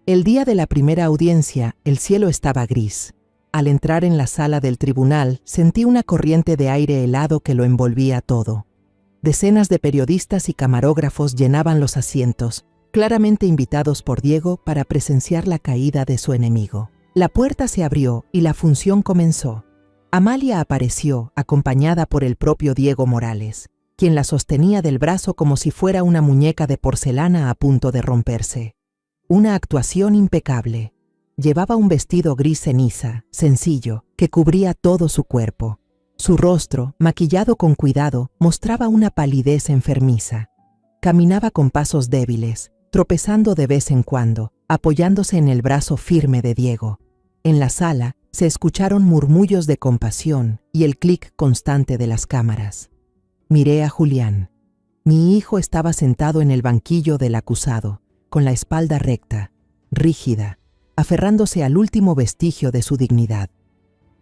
S1: El día de la primera audiencia, el cielo estaba gris. Al entrar en la sala del tribunal, sentí una corriente de aire helado que lo envolvía todo. Decenas de periodistas y camarógrafos llenaban los asientos, claramente invitados por Diego para presenciar la caída de su enemigo. La puerta se abrió y la función comenzó. Amalia apareció, acompañada por el propio Diego Morales, quien la sostenía del brazo como si fuera una muñeca de porcelana a punto de romperse. Una actuación impecable. Llevaba un vestido gris ceniza, sencillo, que cubría todo su cuerpo. Su rostro, maquillado con cuidado, mostraba una palidez enfermiza. Caminaba con pasos débiles, tropezando de vez en cuando, apoyándose en el brazo firme de Diego. En la sala se escucharon murmullos de compasión y el clic constante de las cámaras. Miré a Julián. Mi hijo estaba sentado en el banquillo del acusado, con la espalda recta, rígida, aferrándose al último vestigio de su dignidad.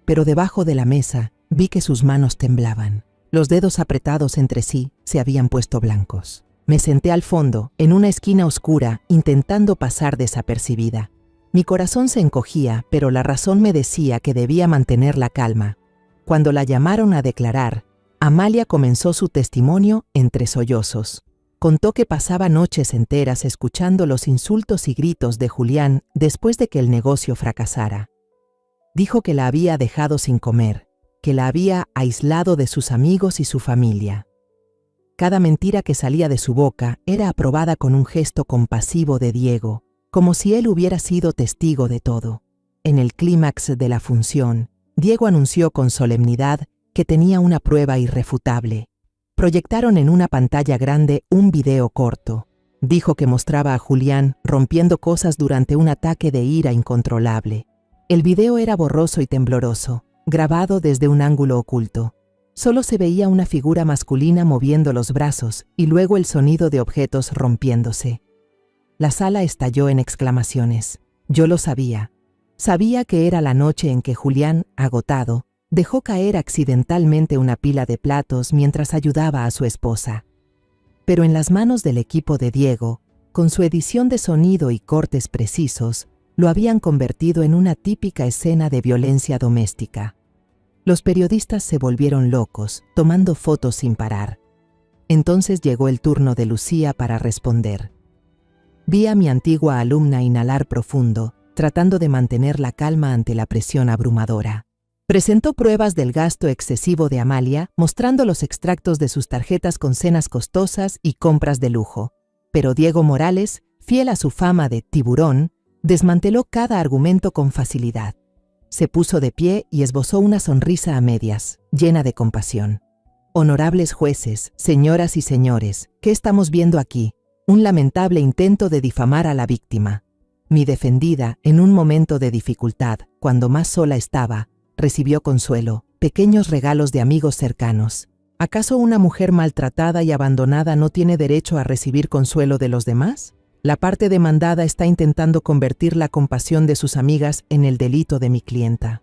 S1: Pero debajo de la mesa vi que sus manos temblaban. Los dedos apretados entre sí se habían puesto blancos. Me senté al fondo, en una esquina oscura, intentando pasar desapercibida. Mi corazón se encogía, pero la razón me decía que debía mantener la calma. Cuando la llamaron a declarar, Amalia comenzó su testimonio entre sollozos. Contó que pasaba noches enteras escuchando los insultos y gritos de Julián después de que el negocio fracasara. Dijo que la había dejado sin comer, que la había aislado de sus amigos y su familia. Cada mentira que salía de su boca era aprobada con un gesto compasivo de Diego, como si él hubiera sido testigo de todo. En el clímax de la función, Diego anunció con solemnidad que tenía una prueba irrefutable. Proyectaron en una pantalla grande un video corto. Dijo que mostraba a Julián rompiendo cosas durante un ataque de ira incontrolable. El video era borroso y tembloroso, grabado desde un ángulo oculto. Solo se veía una figura masculina moviendo los brazos y luego el sonido de objetos rompiéndose. La sala estalló en exclamaciones. Yo lo sabía. Sabía que era la noche en que Julián, agotado, dejó caer accidentalmente una pila de platos mientras ayudaba a su esposa. Pero en las manos del equipo de Diego, con su edición de sonido y cortes precisos, lo habían convertido en una típica escena de violencia doméstica. Los periodistas se volvieron locos, tomando fotos sin parar. Entonces llegó el turno de Lucía para responder. Vi a mi antigua alumna inhalar profundo, tratando de mantener la calma ante la presión abrumadora. Presentó pruebas del gasto excesivo de Amalia, mostrando los extractos de sus tarjetas con cenas costosas y compras de lujo. Pero Diego Morales, fiel a su fama de tiburón, desmanteló cada argumento con facilidad. Se puso de pie y esbozó una sonrisa a medias, llena de compasión. Honorables jueces, señoras y señores, ¿qué estamos viendo aquí? Un lamentable intento de difamar a la víctima. Mi defendida, en un momento de dificultad, cuando más sola estaba, recibió consuelo, pequeños regalos de amigos cercanos. ¿Acaso una mujer maltratada y abandonada no tiene derecho a recibir consuelo de los demás? La parte demandada está intentando convertir la compasión de sus amigas en el delito de mi clienta.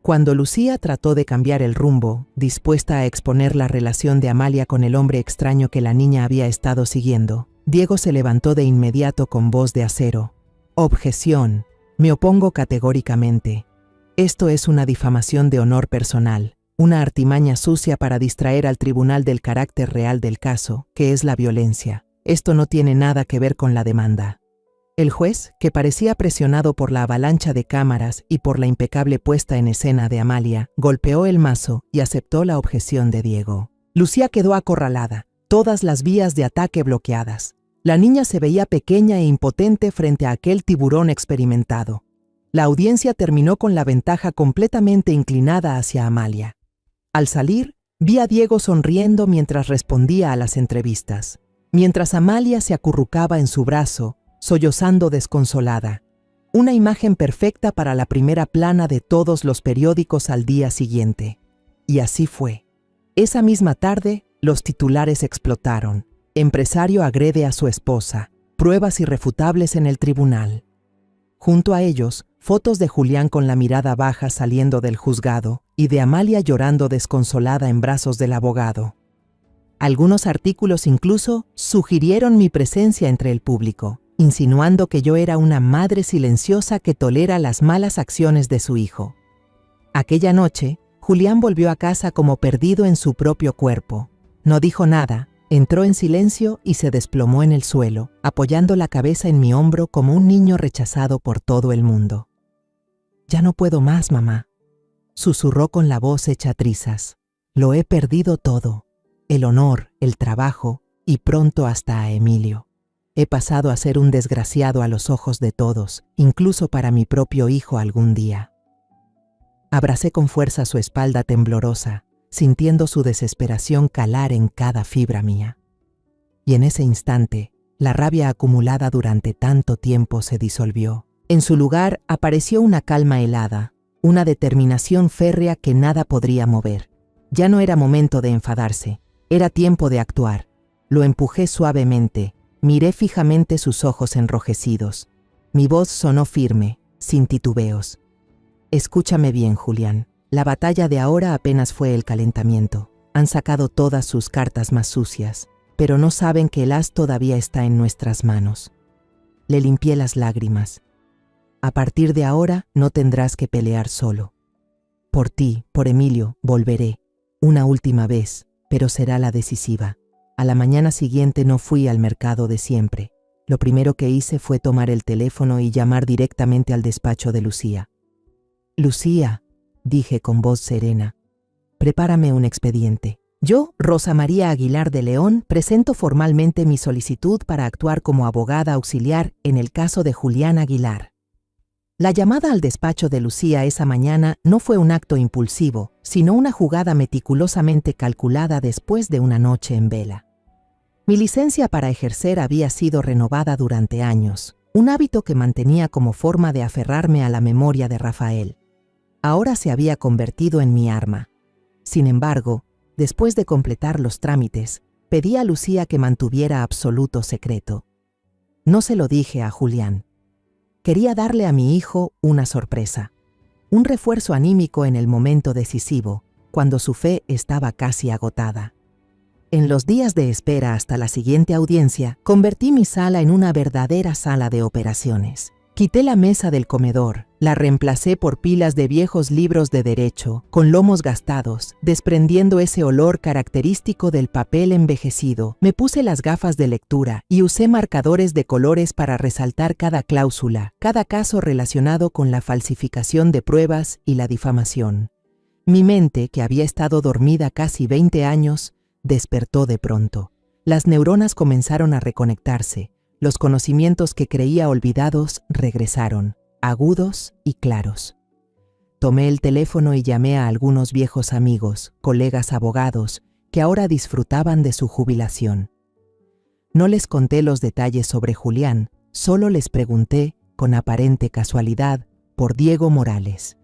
S1: Cuando Lucía trató de cambiar el rumbo, dispuesta a exponer la relación de Amalia con el hombre extraño que la niña había estado siguiendo, Diego se levantó de inmediato con voz de acero. Objeción. Me opongo categóricamente. Esto es una difamación de honor personal, una artimaña sucia para distraer al tribunal del carácter real del caso, que es la violencia. Esto no tiene nada que ver con la demanda. El juez, que parecía presionado por la avalancha de cámaras y por la impecable puesta en escena de Amalia, golpeó el mazo y aceptó la objeción de Diego. Lucía quedó acorralada, todas las vías de ataque bloqueadas. La niña se veía pequeña e impotente frente a aquel tiburón experimentado. La audiencia terminó con la ventaja completamente inclinada hacia Amalia. Al salir, vi a Diego sonriendo mientras respondía a las entrevistas, mientras Amalia se acurrucaba en su brazo, sollozando desconsolada. Una imagen perfecta para la primera plana de todos los periódicos al día siguiente. Y así fue. Esa misma tarde, los titulares explotaron. Empresario agrede a su esposa. Pruebas irrefutables en el tribunal. Junto a ellos, fotos de Julián con la mirada baja saliendo del juzgado y de Amalia llorando desconsolada en brazos del abogado. Algunos artículos incluso sugirieron mi presencia entre el público, insinuando que yo era una madre silenciosa que tolera las malas acciones de su hijo. Aquella noche, Julián volvió a casa como perdido en su propio cuerpo. No dijo nada, entró en silencio y se desplomó en el suelo, apoyando la cabeza en mi hombro como un niño rechazado por todo el mundo. «Ya no puedo más, mamá», susurró con la voz hecha trizas. «Lo he perdido todo, el honor, el trabajo y pronto hasta a Emilio. He pasado a ser un desgraciado a los ojos de todos, incluso para mi propio hijo algún día». Abracé con fuerza su espalda temblorosa, sintiendo su desesperación calar en cada fibra mía. Y en ese instante, la rabia acumulada durante tanto tiempo se disolvió. En su lugar apareció una calma helada, una determinación férrea que nada podría mover. Ya no era momento de enfadarse, era tiempo de actuar. Lo empujé suavemente, miré fijamente sus ojos enrojecidos. Mi voz sonó firme, sin titubeos. «Escúchame bien, Julián. La batalla de ahora apenas fue el calentamiento. Han sacado todas sus cartas más sucias, pero no saben que el as todavía está en nuestras manos». Le limpié las lágrimas. «A partir de ahora no tendrás que pelear solo. Por ti, por Emilio, volveré. Una última vez, pero será la decisiva». A la mañana siguiente no fui al mercado de siempre. Lo primero que hice fue tomar el teléfono y llamar directamente al despacho de Lucía. «Lucía», dije con voz serena, «prepárame un expediente. Yo, Rosa María Aguilar de León, presento formalmente mi solicitud para actuar como abogada auxiliar en el caso de Julián Aguilar». La llamada al despacho de Lucía esa mañana no fue un acto impulsivo, sino una jugada meticulosamente calculada después de una noche en vela. Mi licencia para ejercer había sido renovada durante años, un hábito que mantenía como forma de aferrarme a la memoria de Rafael. Ahora se había convertido en mi arma. Sin embargo, después de completar los trámites, pedí a Lucía que mantuviera absoluto secreto. No se lo dije a Julián. Quería darle a mi hijo una sorpresa, un refuerzo anímico en el momento decisivo, cuando su fe estaba casi agotada. En los días de espera hasta la siguiente audiencia, convertí mi sala en una verdadera sala de operaciones. Quité la mesa del comedor, la reemplacé por pilas de viejos libros de derecho, con lomos gastados, desprendiendo ese olor característico del papel envejecido. Me puse las gafas de lectura y usé marcadores de colores para resaltar cada cláusula, cada caso relacionado con la falsificación de pruebas y la difamación. Mi mente, que había estado dormida casi 20 años, despertó de pronto. Las neuronas comenzaron a reconectarse. Los conocimientos que creía olvidados regresaron, agudos y claros. Tomé el teléfono y llamé a algunos viejos amigos, colegas abogados, que ahora disfrutaban de su jubilación. No les conté los detalles sobre Julián, solo les pregunté, con aparente casualidad, por Diego Morales.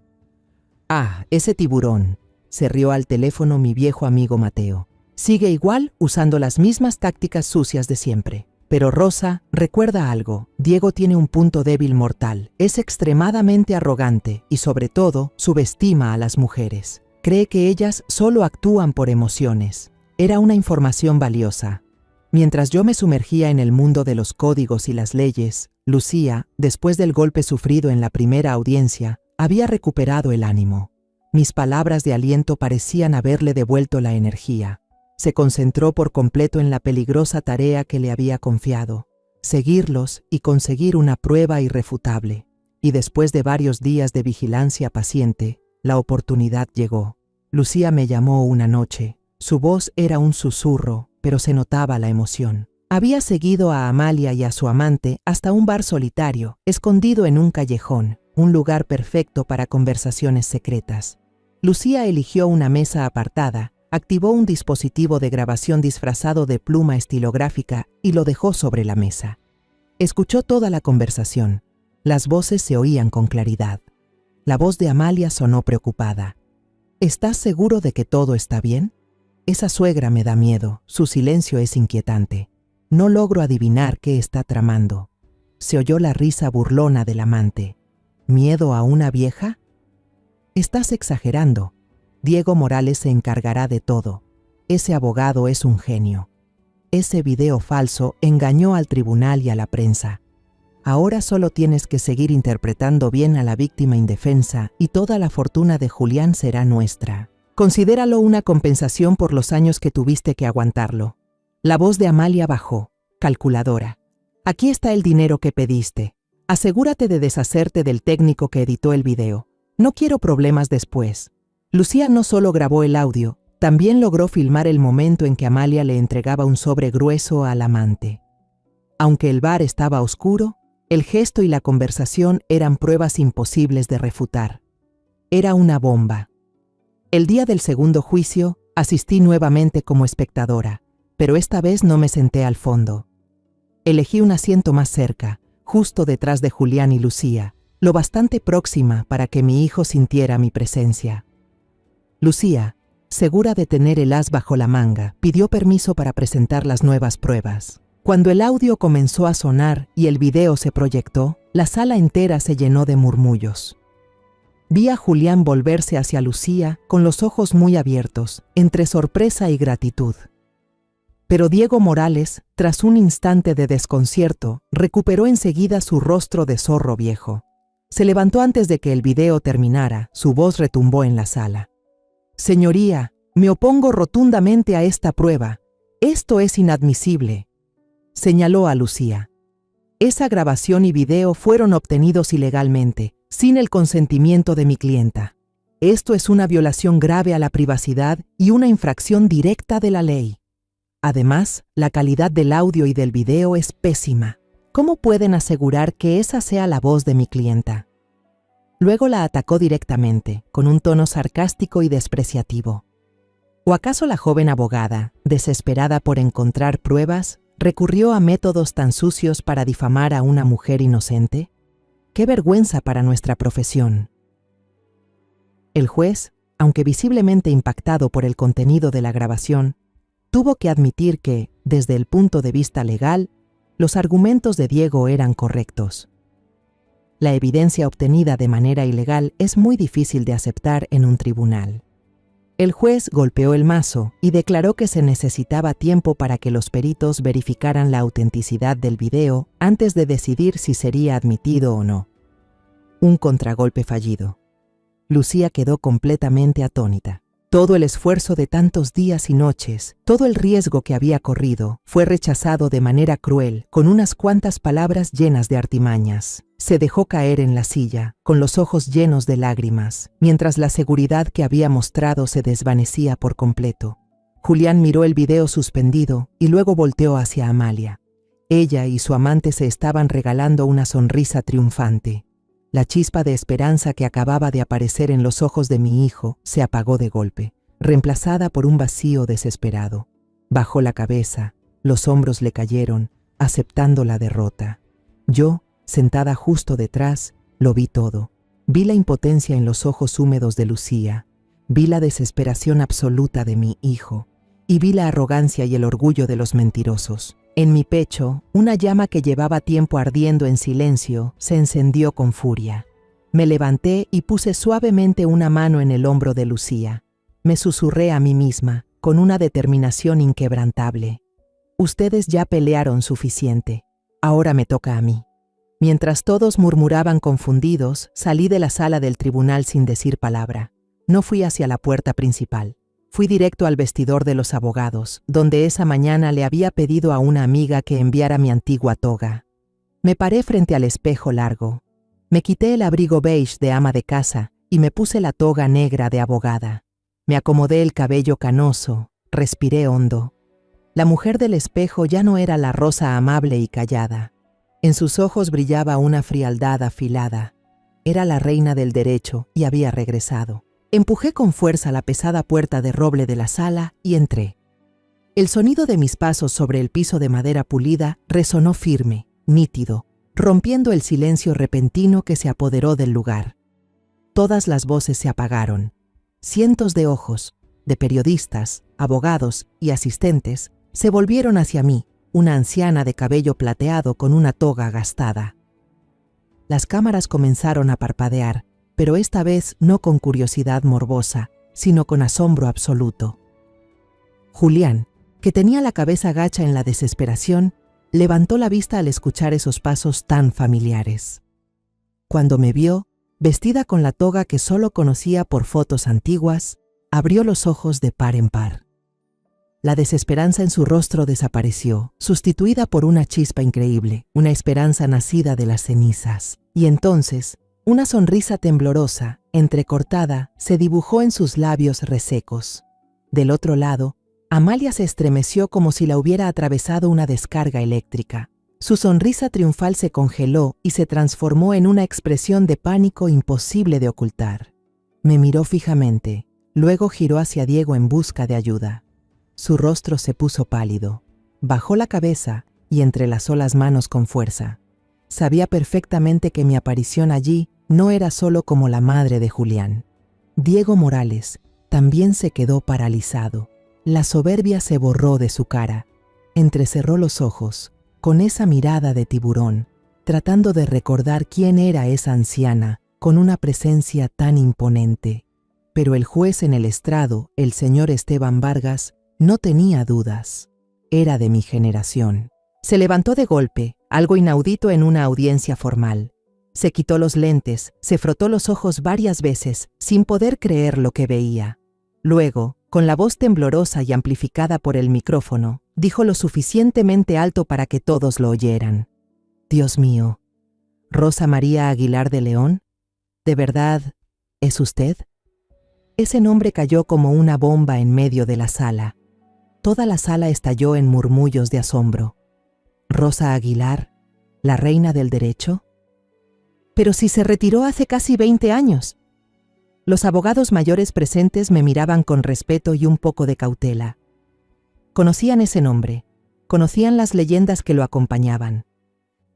S1: «Ah, ese tiburón», se rió al teléfono mi viejo amigo Mateo. «Sigue igual usando las mismas tácticas sucias de siempre. Pero Rosa, recuerda algo, Diego tiene un punto débil mortal, es extremadamente arrogante y sobre todo subestima a las mujeres. Cree que ellas solo actúan por emociones». Era una información valiosa. Mientras yo me sumergía en el mundo de los códigos y las leyes, Lucía, después del golpe sufrido en la primera audiencia, había recuperado el ánimo. Mis palabras de aliento parecían haberle devuelto la energía. Se concentró por completo en la peligrosa tarea que le había confiado, seguirlos y conseguir una prueba irrefutable. Y después de varios días de vigilancia paciente, la oportunidad llegó. Lucía me llamó una noche. Su voz era un susurro, pero se notaba la emoción. Había seguido a Amalia y a su amante hasta un bar solitario, escondido en un callejón, un lugar perfecto para conversaciones secretas. Lucía eligió una mesa apartada, activó un dispositivo de grabación disfrazado de pluma estilográfica y lo dejó sobre la mesa. Escuchó toda la conversación. Las voces se oían con claridad. La voz de Amalia sonó preocupada. ¿Estás seguro de que todo está bien? Esa suegra me da miedo, su silencio es inquietante. No logro adivinar qué está tramando. Se oyó la risa burlona del amante. ¿Miedo a una vieja? Estás exagerando. Diego Morales se encargará de todo. Ese abogado es un genio. Ese video falso engañó al tribunal y a la prensa. Ahora solo tienes que seguir interpretando bien a la víctima indefensa y toda la fortuna de Julián será nuestra. Considéralo una compensación por los años que tuviste que aguantarlo. La voz de Amalia bajó, calculadora. Aquí está el dinero que pediste. Asegúrate de deshacerte del técnico que editó el video. No quiero problemas después. Lucía no solo grabó el audio, también logró filmar el momento en que Amalia le entregaba un sobre grueso al amante. Aunque el bar estaba oscuro, el gesto y la conversación eran pruebas imposibles de refutar. Era una bomba. El día del segundo juicio, asistí nuevamente como espectadora, pero esta vez no me senté al fondo. Elegí un asiento más cerca, justo detrás de Julián y Lucía, lo bastante próxima para que mi hijo sintiera mi presencia. Lucía, segura de tener el as bajo la manga, pidió permiso para presentar las nuevas pruebas. Cuando el audio comenzó a sonar y el video se proyectó, la sala entera se llenó de murmullos. Vi a Julián volverse hacia Lucía con los ojos muy abiertos, entre sorpresa y gratitud. Pero Diego Morales, tras un instante de desconcierto, recuperó enseguida su rostro de zorro viejo. Se levantó antes de que el video terminara, su voz retumbó en la sala. «Señoría, me opongo rotundamente a esta prueba. Esto es inadmisible», señaló a Lucía. «Esa grabación y video fueron obtenidos ilegalmente, sin el consentimiento de mi clienta. Esto es una violación grave a la privacidad y una infracción directa de la ley. Además, la calidad del audio y del video es pésima. ¿Cómo pueden asegurar que esa sea la voz de mi clienta?». Luego la atacó directamente, con un tono sarcástico y despreciativo. ¿O acaso la joven abogada, desesperada por encontrar pruebas, recurrió a métodos tan sucios para difamar a una mujer inocente? ¡Qué vergüenza para nuestra profesión! El juez, aunque visiblemente impactado por el contenido de la grabación, tuvo que admitir que, desde el punto de vista legal, los argumentos de Diego eran correctos. La evidencia obtenida de manera ilegal es muy difícil de aceptar en un tribunal. El juez golpeó el mazo y declaró que se necesitaba tiempo para que los peritos verificaran la autenticidad del video antes de decidir si sería admitido o no. Un contragolpe fallido. Lucía quedó completamente atónita. Todo el esfuerzo de tantos días y noches, todo el riesgo que había corrido, fue rechazado de manera cruel, con unas cuantas palabras llenas de artimañas. Se dejó caer en la silla, con los ojos llenos de lágrimas, mientras la seguridad que había mostrado se desvanecía por completo. Julián miró el video suspendido y luego volteó hacia Amalia. Ella y su amante se estaban regalando una sonrisa triunfante. La chispa de esperanza que acababa de aparecer en los ojos de mi hijo se apagó de golpe, reemplazada por un vacío desesperado. Bajó la cabeza, los hombros le cayeron, aceptando la derrota. Yo, sentada justo detrás, lo vi todo. Vi la impotencia en los ojos húmedos de Lucía, vi la desesperación absoluta de mi hijo, y vi la arrogancia y el orgullo de los mentirosos. En mi pecho, una llama que llevaba tiempo ardiendo en silencio se encendió con furia. Me levanté y puse suavemente una mano en el hombro de Lucía. Me susurré a mí misma, con una determinación inquebrantable. Ustedes ya pelearon suficiente. Ahora me toca a mí. Mientras todos murmuraban confundidos, salí de la sala del tribunal sin decir palabra. No fui hacia la puerta principal. Fui directo al vestidor de los abogados, donde esa mañana le había pedido a una amiga que enviara mi antigua toga. Me paré frente al espejo largo. Me quité el abrigo beige de ama de casa y me puse la toga negra de abogada. Me acomodé el cabello canoso, respiré hondo. La mujer del espejo ya no era la rosa amable y callada. En sus ojos brillaba una frialdad afilada. Era la reina del derecho y había regresado. Empujé con fuerza la pesada puerta de roble de la sala y entré. El sonido de mis pasos sobre el piso de madera pulida resonó firme, nítido, rompiendo el silencio repentino que se apoderó del lugar. Todas las voces se apagaron. Cientos de ojos, de periodistas, abogados y asistentes, se volvieron hacia mí, una anciana de cabello plateado con una toga gastada. Las cámaras comenzaron a parpadear, pero esta vez no con curiosidad morbosa, sino con asombro absoluto. Julián, que tenía la cabeza gacha en la desesperación, levantó la vista al escuchar esos pasos tan familiares. Cuando me vio, vestida con la toga que solo conocía por fotos antiguas, abrió los ojos de par en par. La desesperanza en su rostro desapareció, sustituida por una chispa increíble, una esperanza nacida de las cenizas. Y entonces, una sonrisa temblorosa, entrecortada, se dibujó en sus labios resecos. Del otro lado, Amalia se estremeció como si la hubiera atravesado una descarga eléctrica. Su sonrisa triunfal se congeló y se transformó en una expresión de pánico imposible de ocultar. Me miró fijamente, luego giró hacia Diego en busca de ayuda. Su rostro se puso pálido. Bajó la cabeza y entrelazó las manos con fuerza. Sabía perfectamente que mi aparición allí no era solo como la madre de Julián. Diego Morales también se quedó paralizado. La soberbia se borró de su cara. Entrecerró los ojos, con esa mirada de tiburón, tratando de recordar quién era esa anciana, con una presencia tan imponente. Pero el juez en el estrado, el señor Esteban Vargas, no tenía dudas. Era de mi generación. Se levantó de golpe, algo inaudito en una audiencia formal. Se quitó los lentes, se frotó los ojos varias veces, sin poder creer lo que veía. Luego, con la voz temblorosa y amplificada por el micrófono, dijo lo suficientemente alto para que todos lo oyeran. Dios mío, ¿Rosa María Aguilar de León? ¿De verdad es usted? Ese nombre cayó como una bomba en medio de la sala. Toda la sala estalló en murmullos de asombro. ¿Rosa Aguilar, la reina del derecho? Pero si se retiró hace casi 20 años. Los abogados mayores presentes me miraban con respeto y un poco de cautela. Conocían ese nombre, conocían las leyendas que lo acompañaban.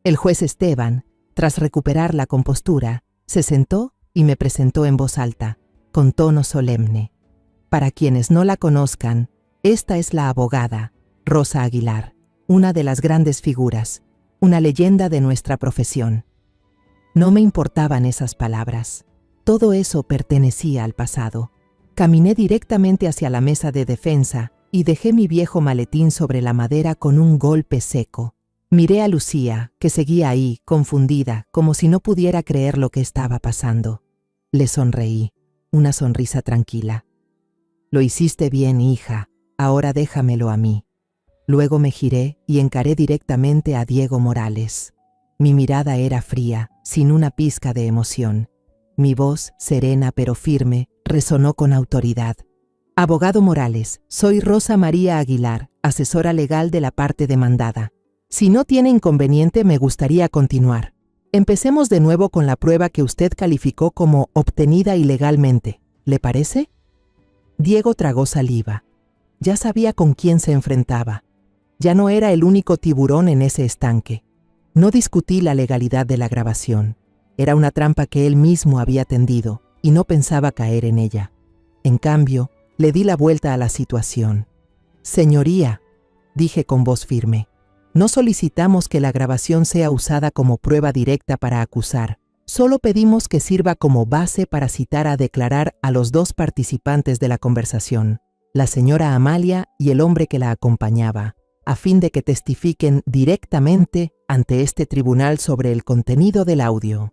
S1: El juez Esteban, tras recuperar la compostura, se sentó y me presentó en voz alta, con tono solemne. Para quienes no la conozcan, esta es la abogada, Rosa Aguilar, una de las grandes figuras, una leyenda de nuestra profesión. No me importaban esas palabras. Todo eso pertenecía al pasado. Caminé directamente hacia la mesa de defensa y dejé mi viejo maletín sobre la madera con un golpe seco. Miré a Lucía, que seguía ahí, confundida, como si no pudiera creer lo que estaba pasando. Le sonreí, una sonrisa tranquila. Lo hiciste bien, hija, ahora déjamelo a mí. Luego me giré y encaré directamente a Diego Morales. Mi mirada era fría, sin una pizca de emoción. Mi voz, serena pero firme, resonó con autoridad. Abogado Morales, soy Rosa María Aguilar, asesora legal de la parte demandada. Si no tiene inconveniente, me gustaría continuar. Empecemos de nuevo con la prueba que usted calificó como obtenida ilegalmente. ¿Le parece? Diego tragó saliva. Ya sabía con quién se enfrentaba. Ya no era el único tiburón en ese estanque. No discutí la legalidad de la grabación. Era una trampa que él mismo había tendido y no pensaba caer en ella. En cambio, le di la vuelta a la situación. Señoría, dije con voz firme, no solicitamos que la grabación sea usada como prueba directa para acusar. Solo pedimos que sirva como base para citar a declarar a los dos participantes de la conversación, la señora Amalia y el hombre que la acompañaba, a fin de que testifiquen directamente ante este tribunal sobre el contenido del audio.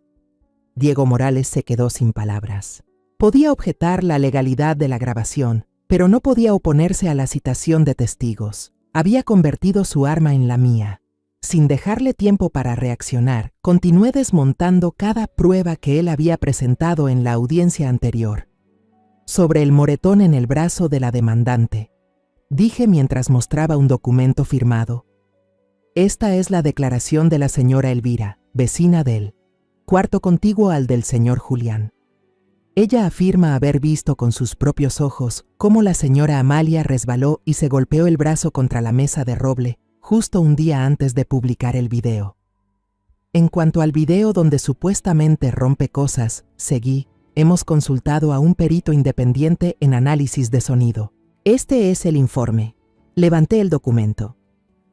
S1: Diego Morales se quedó sin palabras. Podía objetar la legalidad de la grabación, pero no podía oponerse a la citación de testigos. Había convertido su arma en la mía. Sin dejarle tiempo para reaccionar, continué desmontando cada prueba que él había presentado en la audiencia anterior. Sobre el moretón en el brazo de la demandante, dije mientras mostraba un documento firmado. Esta es la declaración de la señora Elvira, vecina de él, cuarto contiguo al del señor Julián. Ella afirma haber visto con sus propios ojos cómo la señora Amalia resbaló y se golpeó el brazo contra la mesa de roble justo un día antes de publicar el video. En cuanto al video donde supuestamente rompe cosas, seguí, hemos consultado a un perito independiente en análisis de sonido. Este es el informe. Levanté el documento.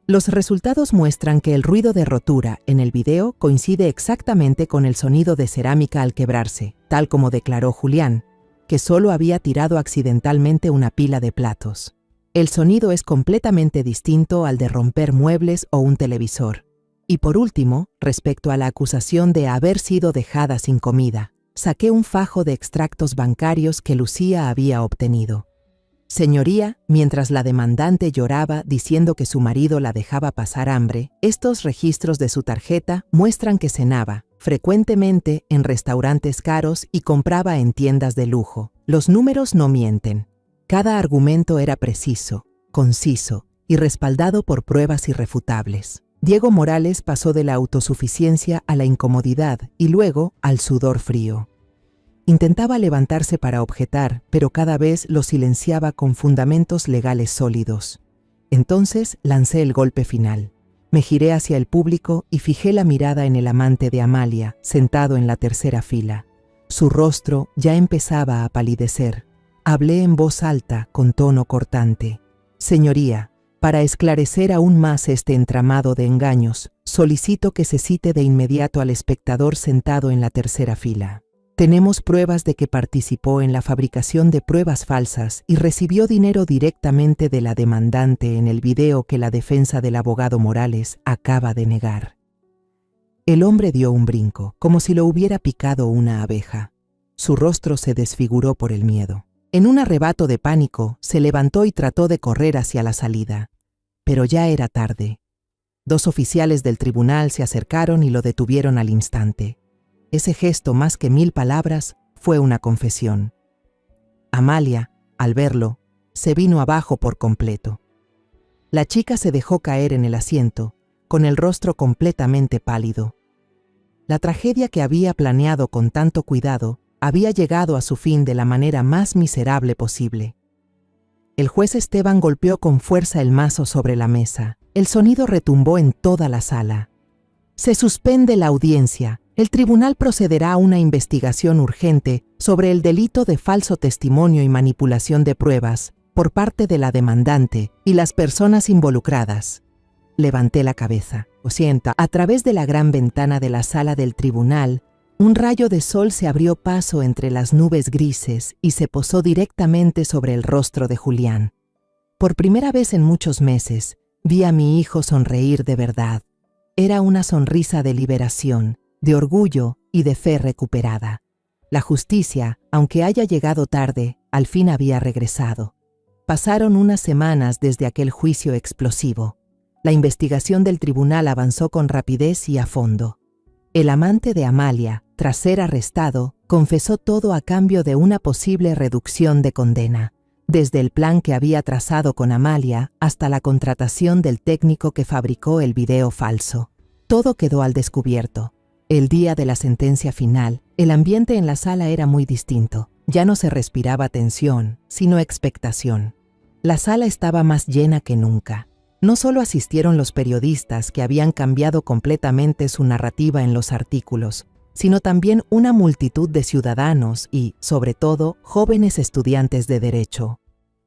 S1: Los resultados muestran que el ruido de rotura en el video coincide exactamente con el sonido de cerámica al quebrarse, tal como declaró Julián, que solo había tirado accidentalmente una pila de platos. El sonido es completamente distinto al de romper muebles o un televisor. Y por último, respecto a la acusación de haber sido dejada sin comida, saqué un fajo de extractos bancarios que Lucía había obtenido. Señoría, mientras la demandante lloraba diciendo que su marido la dejaba pasar hambre, estos registros de su tarjeta muestran que cenaba frecuentemente en restaurantes caros y compraba en tiendas de lujo. Los números no mienten. Cada argumento era preciso, conciso y respaldado por pruebas irrefutables. Diego Morales pasó de la autosuficiencia a la incomodidad y luego al sudor frío. Intentaba levantarse para objetar, pero cada vez lo silenciaba con fundamentos legales sólidos. Entonces lancé el golpe final. Me giré hacia el público y fijé la mirada en el amante de Amalia, sentado en la tercera fila. Su rostro ya empezaba a palidecer. Hablé en voz alta, con tono cortante. Señoría, para esclarecer aún más este entramado de engaños, solicito que se cite de inmediato al espectador sentado en la tercera fila. Tenemos pruebas de que participó en la fabricación de pruebas falsas y recibió dinero directamente de la demandante en el video que la defensa del abogado Morales acaba de negar. El hombre dio un brinco, como si lo hubiera picado una abeja. Su rostro se desfiguró por el miedo. En un arrebato de pánico, se levantó y trató de correr hacia la salida. Pero ya era tarde. 2 oficiales del tribunal se acercaron y lo detuvieron al instante. Ese gesto, más que 1000 palabras, fue una confesión. Amalia, al verlo, se vino abajo por completo. La chica se dejó caer en el asiento, con el rostro completamente pálido. La tragedia que había planeado con tanto cuidado había llegado a su fin de la manera más miserable posible. El juez Esteban golpeó con fuerza el mazo sobre la mesa. El sonido retumbó en toda la sala. Se suspende la audiencia. El tribunal procederá a una investigación urgente sobre el delito de falso testimonio y manipulación de pruebas por parte de la demandante y las personas involucradas. Levanté la cabeza. Lo siento. A través de la gran ventana de la sala del tribunal, un rayo de sol se abrió paso entre las nubes grises y se posó directamente sobre el rostro de Julián. Por primera vez en muchos meses, vi a mi hijo sonreír de verdad. Era una sonrisa de liberación, de orgullo y de fe recuperada. La justicia, aunque haya llegado tarde, al fin había regresado. Pasaron unas semanas desde aquel juicio explosivo. La investigación del tribunal avanzó con rapidez y a fondo. El amante de Amalia, tras ser arrestado, confesó todo a cambio de una posible reducción de condena, desde el plan que había trazado con Amalia hasta la contratación del técnico que fabricó el video falso. Todo quedó al descubierto. El día de la sentencia final, el ambiente en la sala era muy distinto. Ya no se respiraba tensión, sino expectación. La sala estaba más llena que nunca. No solo asistieron los periodistas que habían cambiado completamente su narrativa en los artículos, sino también una multitud de ciudadanos y, sobre todo, jóvenes estudiantes de Derecho.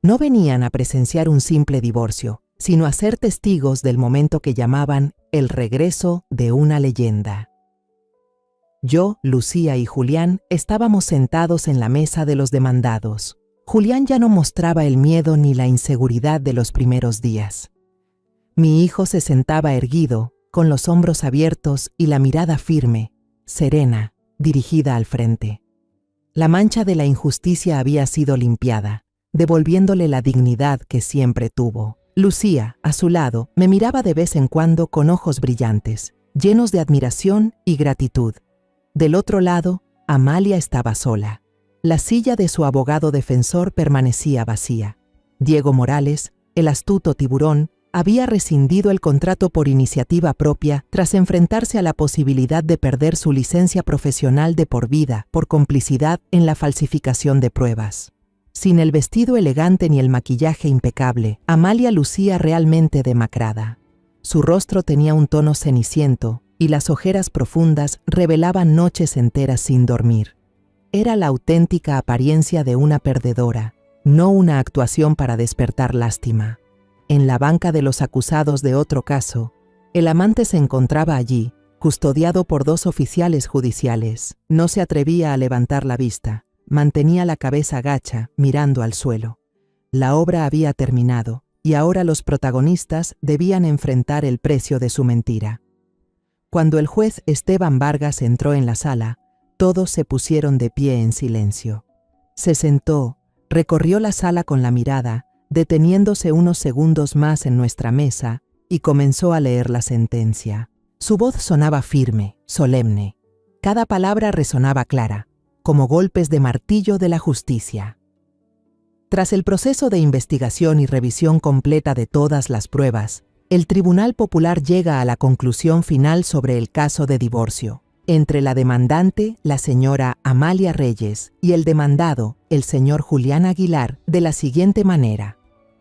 S1: No venían a presenciar un simple divorcio, sino a ser testigos del momento que llamaban el regreso de una leyenda. Yo, Lucía y Julián estábamos sentados en la mesa de los demandados. Julián ya no mostraba el miedo ni la inseguridad de los primeros días. Mi hijo se sentaba erguido, con los hombros abiertos y la mirada firme, serena, dirigida al frente. La mancha de la injusticia había sido limpiada, devolviéndole la dignidad que siempre tuvo. Lucía, a su lado, me miraba de vez en cuando con ojos brillantes, llenos de admiración y gratitud. Del otro lado, Amalia estaba sola. La silla de su abogado defensor permanecía vacía. Diego Morales, el astuto tiburón, había rescindido el contrato por iniciativa propia tras enfrentarse a la posibilidad de perder su licencia profesional de por vida por complicidad en la falsificación de pruebas. Sin el vestido elegante ni el maquillaje impecable, Amalia lucía realmente demacrada. Su rostro tenía un tono ceniciento, y las ojeras profundas revelaban noches enteras sin dormir. Era la auténtica apariencia de una perdedora, no una actuación para despertar lástima. En la banca de los acusados de otro caso, el amante se encontraba allí, custodiado por 2 oficiales judiciales. No se atrevía a levantar la vista, mantenía la cabeza gacha, mirando al suelo. La obra había terminado, y ahora los protagonistas debían enfrentar el precio de su mentira. Cuando el juez Esteban Vargas entró en la sala, todos se pusieron de pie en silencio. Se sentó, recorrió la sala con la mirada, deteniéndose unos segundos más en nuestra mesa, y comenzó a leer la sentencia. Su voz sonaba firme, solemne. Cada palabra resonaba clara, como golpes de martillo de la justicia. Tras el proceso de investigación y revisión completa de todas las pruebas, el Tribunal Popular llega a la conclusión final sobre el caso de divorcio entre la demandante, la señora Amalia Reyes, y el demandado, el señor Julián Aguilar, de la siguiente manera.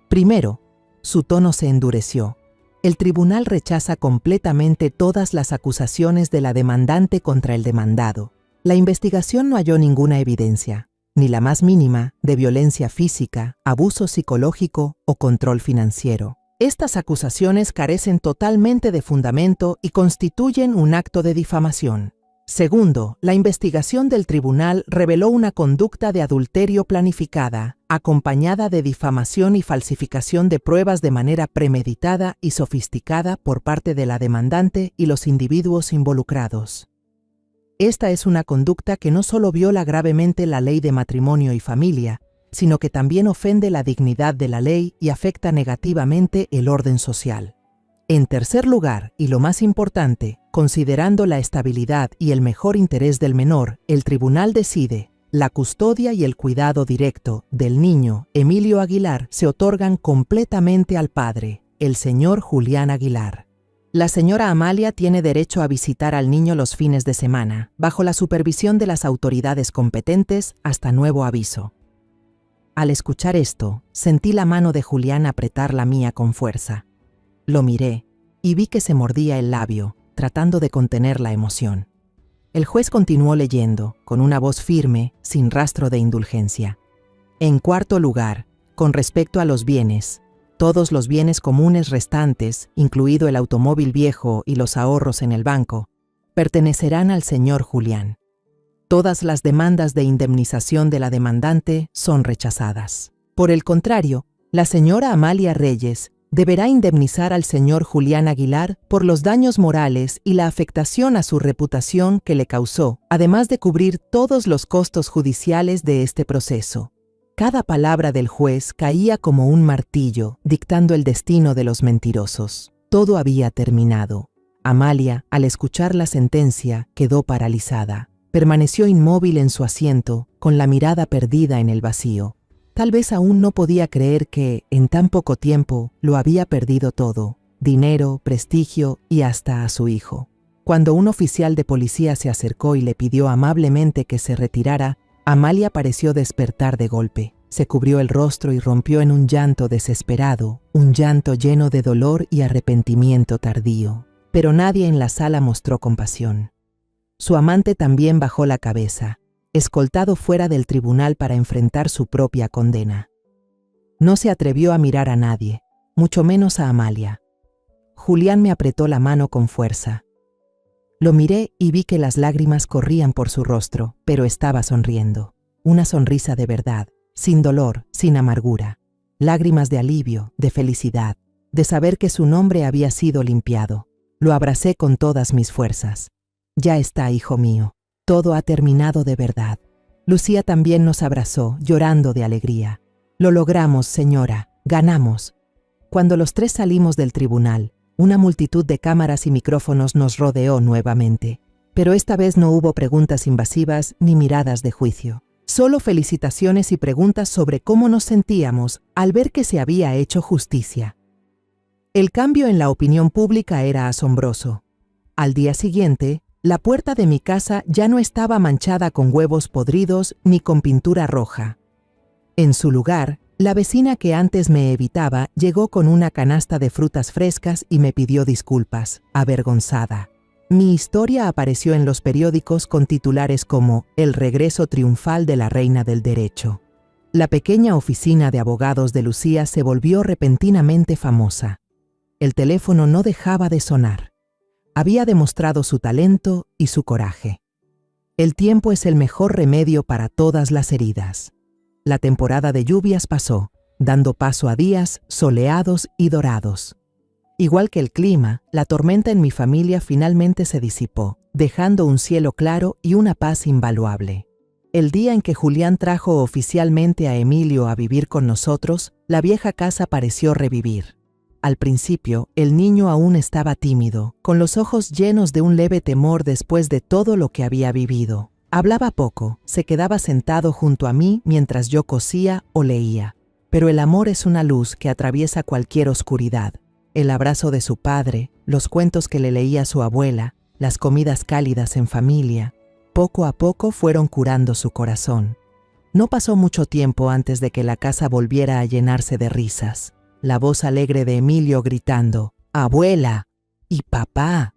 S1: Primero, su tono se endureció. El tribunal rechaza completamente todas las acusaciones de la demandante contra el demandado. La investigación no halló ninguna evidencia, ni la más mínima, de violencia física, abuso psicológico o control financiero. Estas acusaciones carecen totalmente de fundamento y constituyen un acto de difamación. Segundo, la investigación del tribunal reveló una conducta de adulterio planificada, acompañada de difamación y falsificación de pruebas de manera premeditada y sofisticada por parte de la demandante y los individuos involucrados. Esta es una conducta que no solo viola gravemente la ley de matrimonio y familia, sino que también ofende la dignidad de la ley y afecta negativamente el orden social. En tercer lugar, y lo más importante, considerando la estabilidad y el mejor interés del menor, el tribunal decide: la custodia y el cuidado directo del niño Emilio Aguilar se otorgan completamente al padre, el señor Julián Aguilar. La señora Amalia tiene derecho a visitar al niño los fines de semana, bajo la supervisión de las autoridades competentes hasta nuevo aviso. Al escuchar esto, sentí la mano de Julián apretar la mía con fuerza. Lo miré y vi que se mordía el labio, tratando de contener la emoción. El juez continuó leyendo, con una voz firme, sin rastro de indulgencia. En cuarto lugar, con respecto a los bienes, todos los bienes comunes restantes, incluido el automóvil viejo y los ahorros en el banco, pertenecerán al señor Julián. Todas las demandas de indemnización de la demandante son rechazadas. Por el contrario, la señora Amalia Reyes deberá indemnizar al señor Julián Aguilar por los daños morales y la afectación a su reputación que le causó, además de cubrir todos los costos judiciales de este proceso. Cada palabra del juez caía como un martillo, dictando el destino de los mentirosos. Todo había terminado. Amalia, al escuchar la sentencia, quedó paralizada. Permaneció inmóvil en su asiento, con la mirada perdida en el vacío. Tal vez aún no podía creer que, en tan poco tiempo, lo había perdido todo: dinero, prestigio y hasta a su hijo. Cuando un oficial de policía se acercó y le pidió amablemente que se retirara, Amalia pareció despertar de golpe. Se cubrió el rostro y rompió en un llanto desesperado, un llanto lleno de dolor y arrepentimiento tardío. Pero nadie en la sala mostró compasión. Su amante también bajó la cabeza, escoltado fuera del tribunal para enfrentar su propia condena. No se atrevió a mirar a nadie, mucho menos a Amalia. Julián me apretó la mano con fuerza. Lo miré y vi que las lágrimas corrían por su rostro, pero estaba sonriendo. Una sonrisa de verdad, sin dolor, sin amargura. Lágrimas de alivio, de felicidad, de saber que su nombre había sido limpiado. Lo abracé con todas mis fuerzas. Ya está, hijo mío. Todo ha terminado de verdad. Lucía también nos abrazó, llorando de alegría. Lo logramos, señora. Ganamos. Cuando los tres salimos del tribunal, una multitud de cámaras y micrófonos nos rodeó nuevamente. Pero esta vez no hubo preguntas invasivas ni miradas de juicio. Solo felicitaciones y preguntas sobre cómo nos sentíamos al ver que se había hecho justicia. El cambio en la opinión pública era asombroso. Al día siguiente, la puerta de mi casa ya no estaba manchada con huevos podridos ni con pintura roja. En su lugar, la vecina que antes me evitaba llegó con una canasta de frutas frescas y me pidió disculpas, avergonzada. Mi historia apareció en los periódicos con titulares como El regreso triunfal de la reina del derecho. La pequeña oficina de abogados de Lucía se volvió repentinamente famosa. El teléfono no dejaba de sonar. Había demostrado su talento y su coraje. El tiempo es el mejor remedio para todas las heridas. La temporada de lluvias pasó, dando paso a días soleados y dorados. Igual que el clima, la tormenta en mi familia finalmente se disipó, dejando un cielo claro y una paz invaluable. El día en que Julián trajo oficialmente a Emilio a vivir con nosotros, la vieja casa pareció revivir. Al principio, el niño aún estaba tímido, con los ojos llenos de un leve temor después de todo lo que había vivido. Hablaba poco, se quedaba sentado junto a mí mientras yo cosía o leía. Pero el amor es una luz que atraviesa cualquier oscuridad. El abrazo de su padre, los cuentos que le leía su abuela, las comidas cálidas en familia, poco a poco fueron curando su corazón. No pasó mucho tiempo antes de que la casa volviera a llenarse de risas. La voz alegre de Emilio gritando, «¡Abuela!» y «¡Papá!»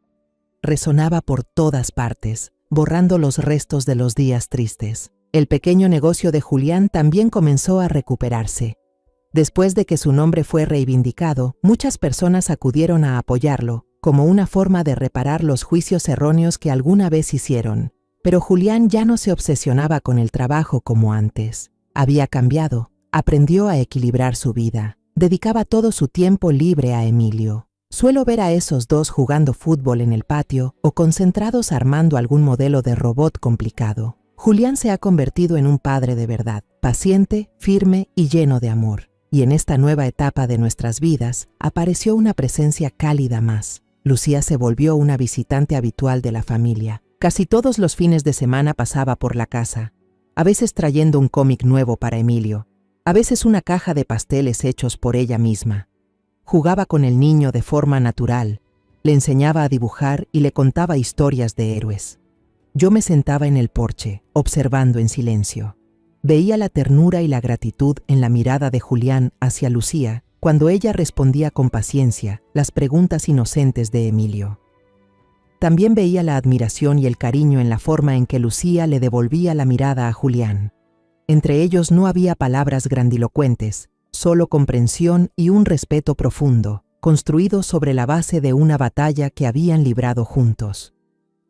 S1: resonaba por todas partes, borrando los restos de los días tristes. El pequeño negocio de Julián también comenzó a recuperarse. Después de que su nombre fue reivindicado, muchas personas acudieron a apoyarlo, como una forma de reparar los juicios erróneos que alguna vez hicieron. Pero Julián ya no se obsesionaba con el trabajo como antes. Había cambiado, aprendió a equilibrar su vida. Dedicaba todo su tiempo libre a Emilio. Suelo ver a esos dos jugando fútbol en el patio o concentrados armando algún modelo de robot complicado. Julián se ha convertido en un padre de verdad, paciente, firme y lleno de amor. Y en esta nueva etapa de nuestras vidas apareció una presencia cálida más. Lucía se volvió una visitante habitual de la familia. Casi todos los fines de semana pasaba por la casa, a veces trayendo un cómic nuevo para Emilio, a veces una caja de pasteles hechos por ella misma. Jugaba con el niño de forma natural, le enseñaba a dibujar y le contaba historias de héroes. Yo me sentaba en el porche, observando en silencio. Veía la ternura y la gratitud en la mirada de Julián hacia Lucía cuando ella respondía con paciencia las preguntas inocentes de Emilio. También veía la admiración y el cariño en la forma en que Lucía le devolvía la mirada a Julián. Entre ellos no había palabras grandilocuentes, solo comprensión y un respeto profundo, construido sobre la base de una batalla que habían librado juntos.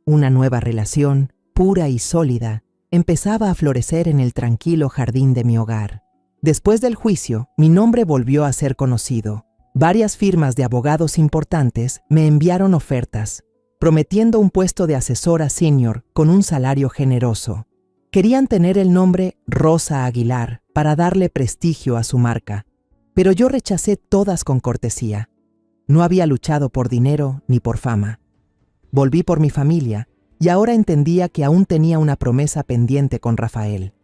S1: Una nueva relación, pura y sólida, empezaba a florecer en el tranquilo jardín de mi hogar. Después del juicio, mi nombre volvió a ser conocido. Varias firmas de abogados importantes me enviaron ofertas, prometiendo un puesto de asesora senior con un salario generoso. Querían tener el nombre Rosa Aguilar para darle prestigio a su marca, pero yo rechacé todas con cortesía. No había luchado por dinero ni por fama. Volví por mi familia y ahora entendía que aún tenía una promesa pendiente con Rafael.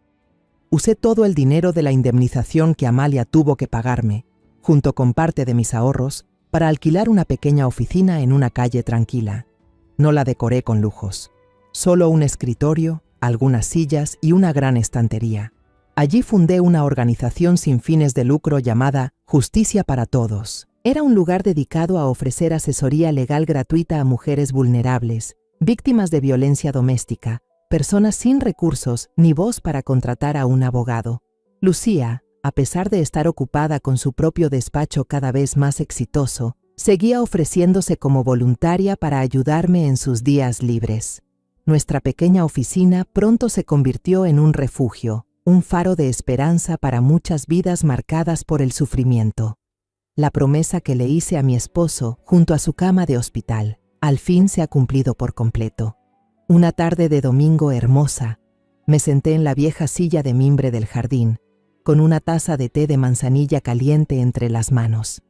S1: Usé todo el dinero de la indemnización que Amalia tuvo que pagarme, junto con parte de mis ahorros, para alquilar una pequeña oficina en una calle tranquila. No la decoré con lujos, solo un escritorio, algunas sillas y una gran estantería. Allí fundé una organización sin fines de lucro llamada Justicia para Todos. Era un lugar dedicado a ofrecer asesoría legal gratuita a mujeres vulnerables, víctimas de violencia doméstica, personas sin recursos ni voz para contratar a un abogado. Lucía, a pesar de estar ocupada con su propio despacho cada vez más exitoso, seguía ofreciéndose como voluntaria para ayudarme en sus días libres. Nuestra pequeña oficina pronto se convirtió en un refugio, un faro de esperanza para muchas vidas marcadas por el sufrimiento. La promesa que le hice a mi esposo junto a su cama de hospital, al fin se ha cumplido por completo. Una tarde de domingo hermosa, me senté en la vieja silla de mimbre del jardín, con una taza de té de manzanilla caliente entre las manos.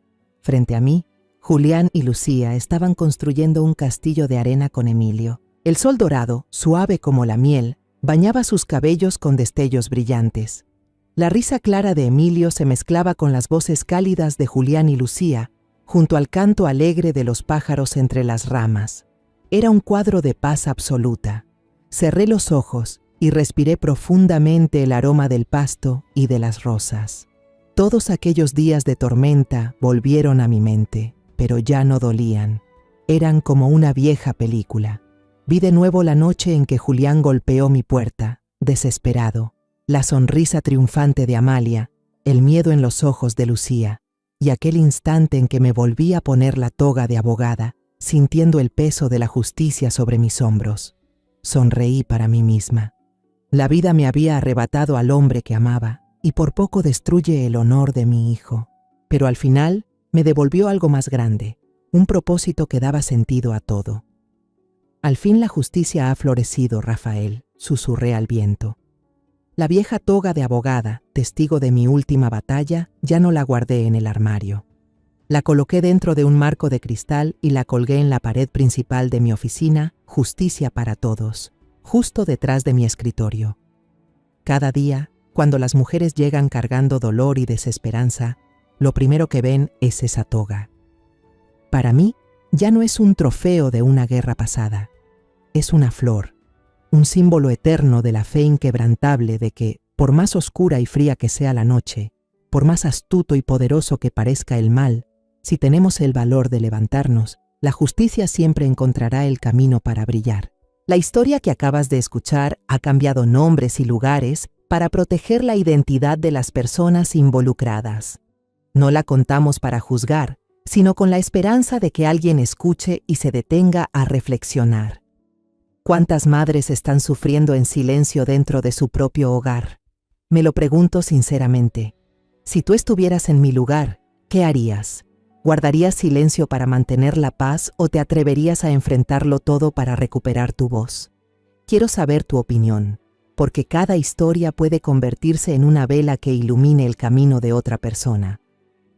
S1: Frente a mí, Julián y Lucía estaban construyendo un castillo de arena con Emilio. El sol dorado, suave como la miel, bañaba sus cabellos con destellos brillantes. La risa clara de Emilio se mezclaba con las voces cálidas de Julián y Lucía, junto al canto alegre de los pájaros entre las ramas. Era un cuadro de paz absoluta. Cerré los ojos y respiré profundamente el aroma del pasto y de las rosas. Todos aquellos días de tormenta volvieron a mi mente, pero ya no dolían. eran como una vieja película. Vi de nuevo la noche en que Julián golpeó mi puerta, desesperado, la sonrisa triunfante de Amalia, el miedo en los ojos de Lucía, y aquel instante en que me volví a poner la toga de abogada, sintiendo el peso de la justicia sobre mis hombros. Sonreí para mí misma. La vida me había arrebatado al hombre que amaba, y por poco destruye el honor de mi hijo. Pero al final me devolvió algo más grande, un propósito que daba sentido a todo. Al fin la justicia ha florecido, Rafael, susurré al viento. La vieja toga de abogada, testigo de mi última batalla, ya no la guardé en el armario. La coloqué dentro de un marco de cristal y la colgué en la pared principal de mi oficina, Justicia para Todos, justo detrás de mi escritorio. Cada día, cuando las mujeres llegan cargando dolor y desesperanza, lo primero que ven es esa toga. Para mí, ya no es un trofeo de una guerra pasada. Es una flor, un símbolo eterno de la fe inquebrantable de que, por más oscura y fría que sea la noche, por más astuto y poderoso que parezca el mal, si tenemos el valor de levantarnos, la justicia siempre encontrará el camino para brillar. La historia que acabas de escuchar ha cambiado nombres y lugares para proteger la identidad de las personas involucradas. No la contamos para juzgar, sino con la esperanza de que alguien escuche y se detenga a reflexionar. ¿Cuántas madres están sufriendo en silencio dentro de su propio hogar? Me lo pregunto sinceramente. Si tú estuvieras en mi lugar, ¿qué harías? ¿Guardarías silencio para mantener la paz o te atreverías a enfrentarlo todo para recuperar tu voz? Quiero saber tu opinión, porque cada historia puede convertirse en una vela que ilumine el camino de otra persona.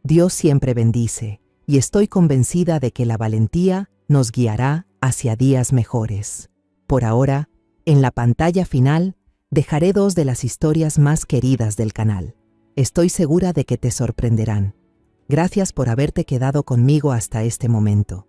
S1: Dios siempre bendice, y estoy convencida de que la valentía nos guiará hacia días mejores. Por ahora, en la pantalla final, dejaré 2 de las historias más queridas del canal. Estoy segura de que te sorprenderán. Gracias por haberte quedado conmigo hasta este momento.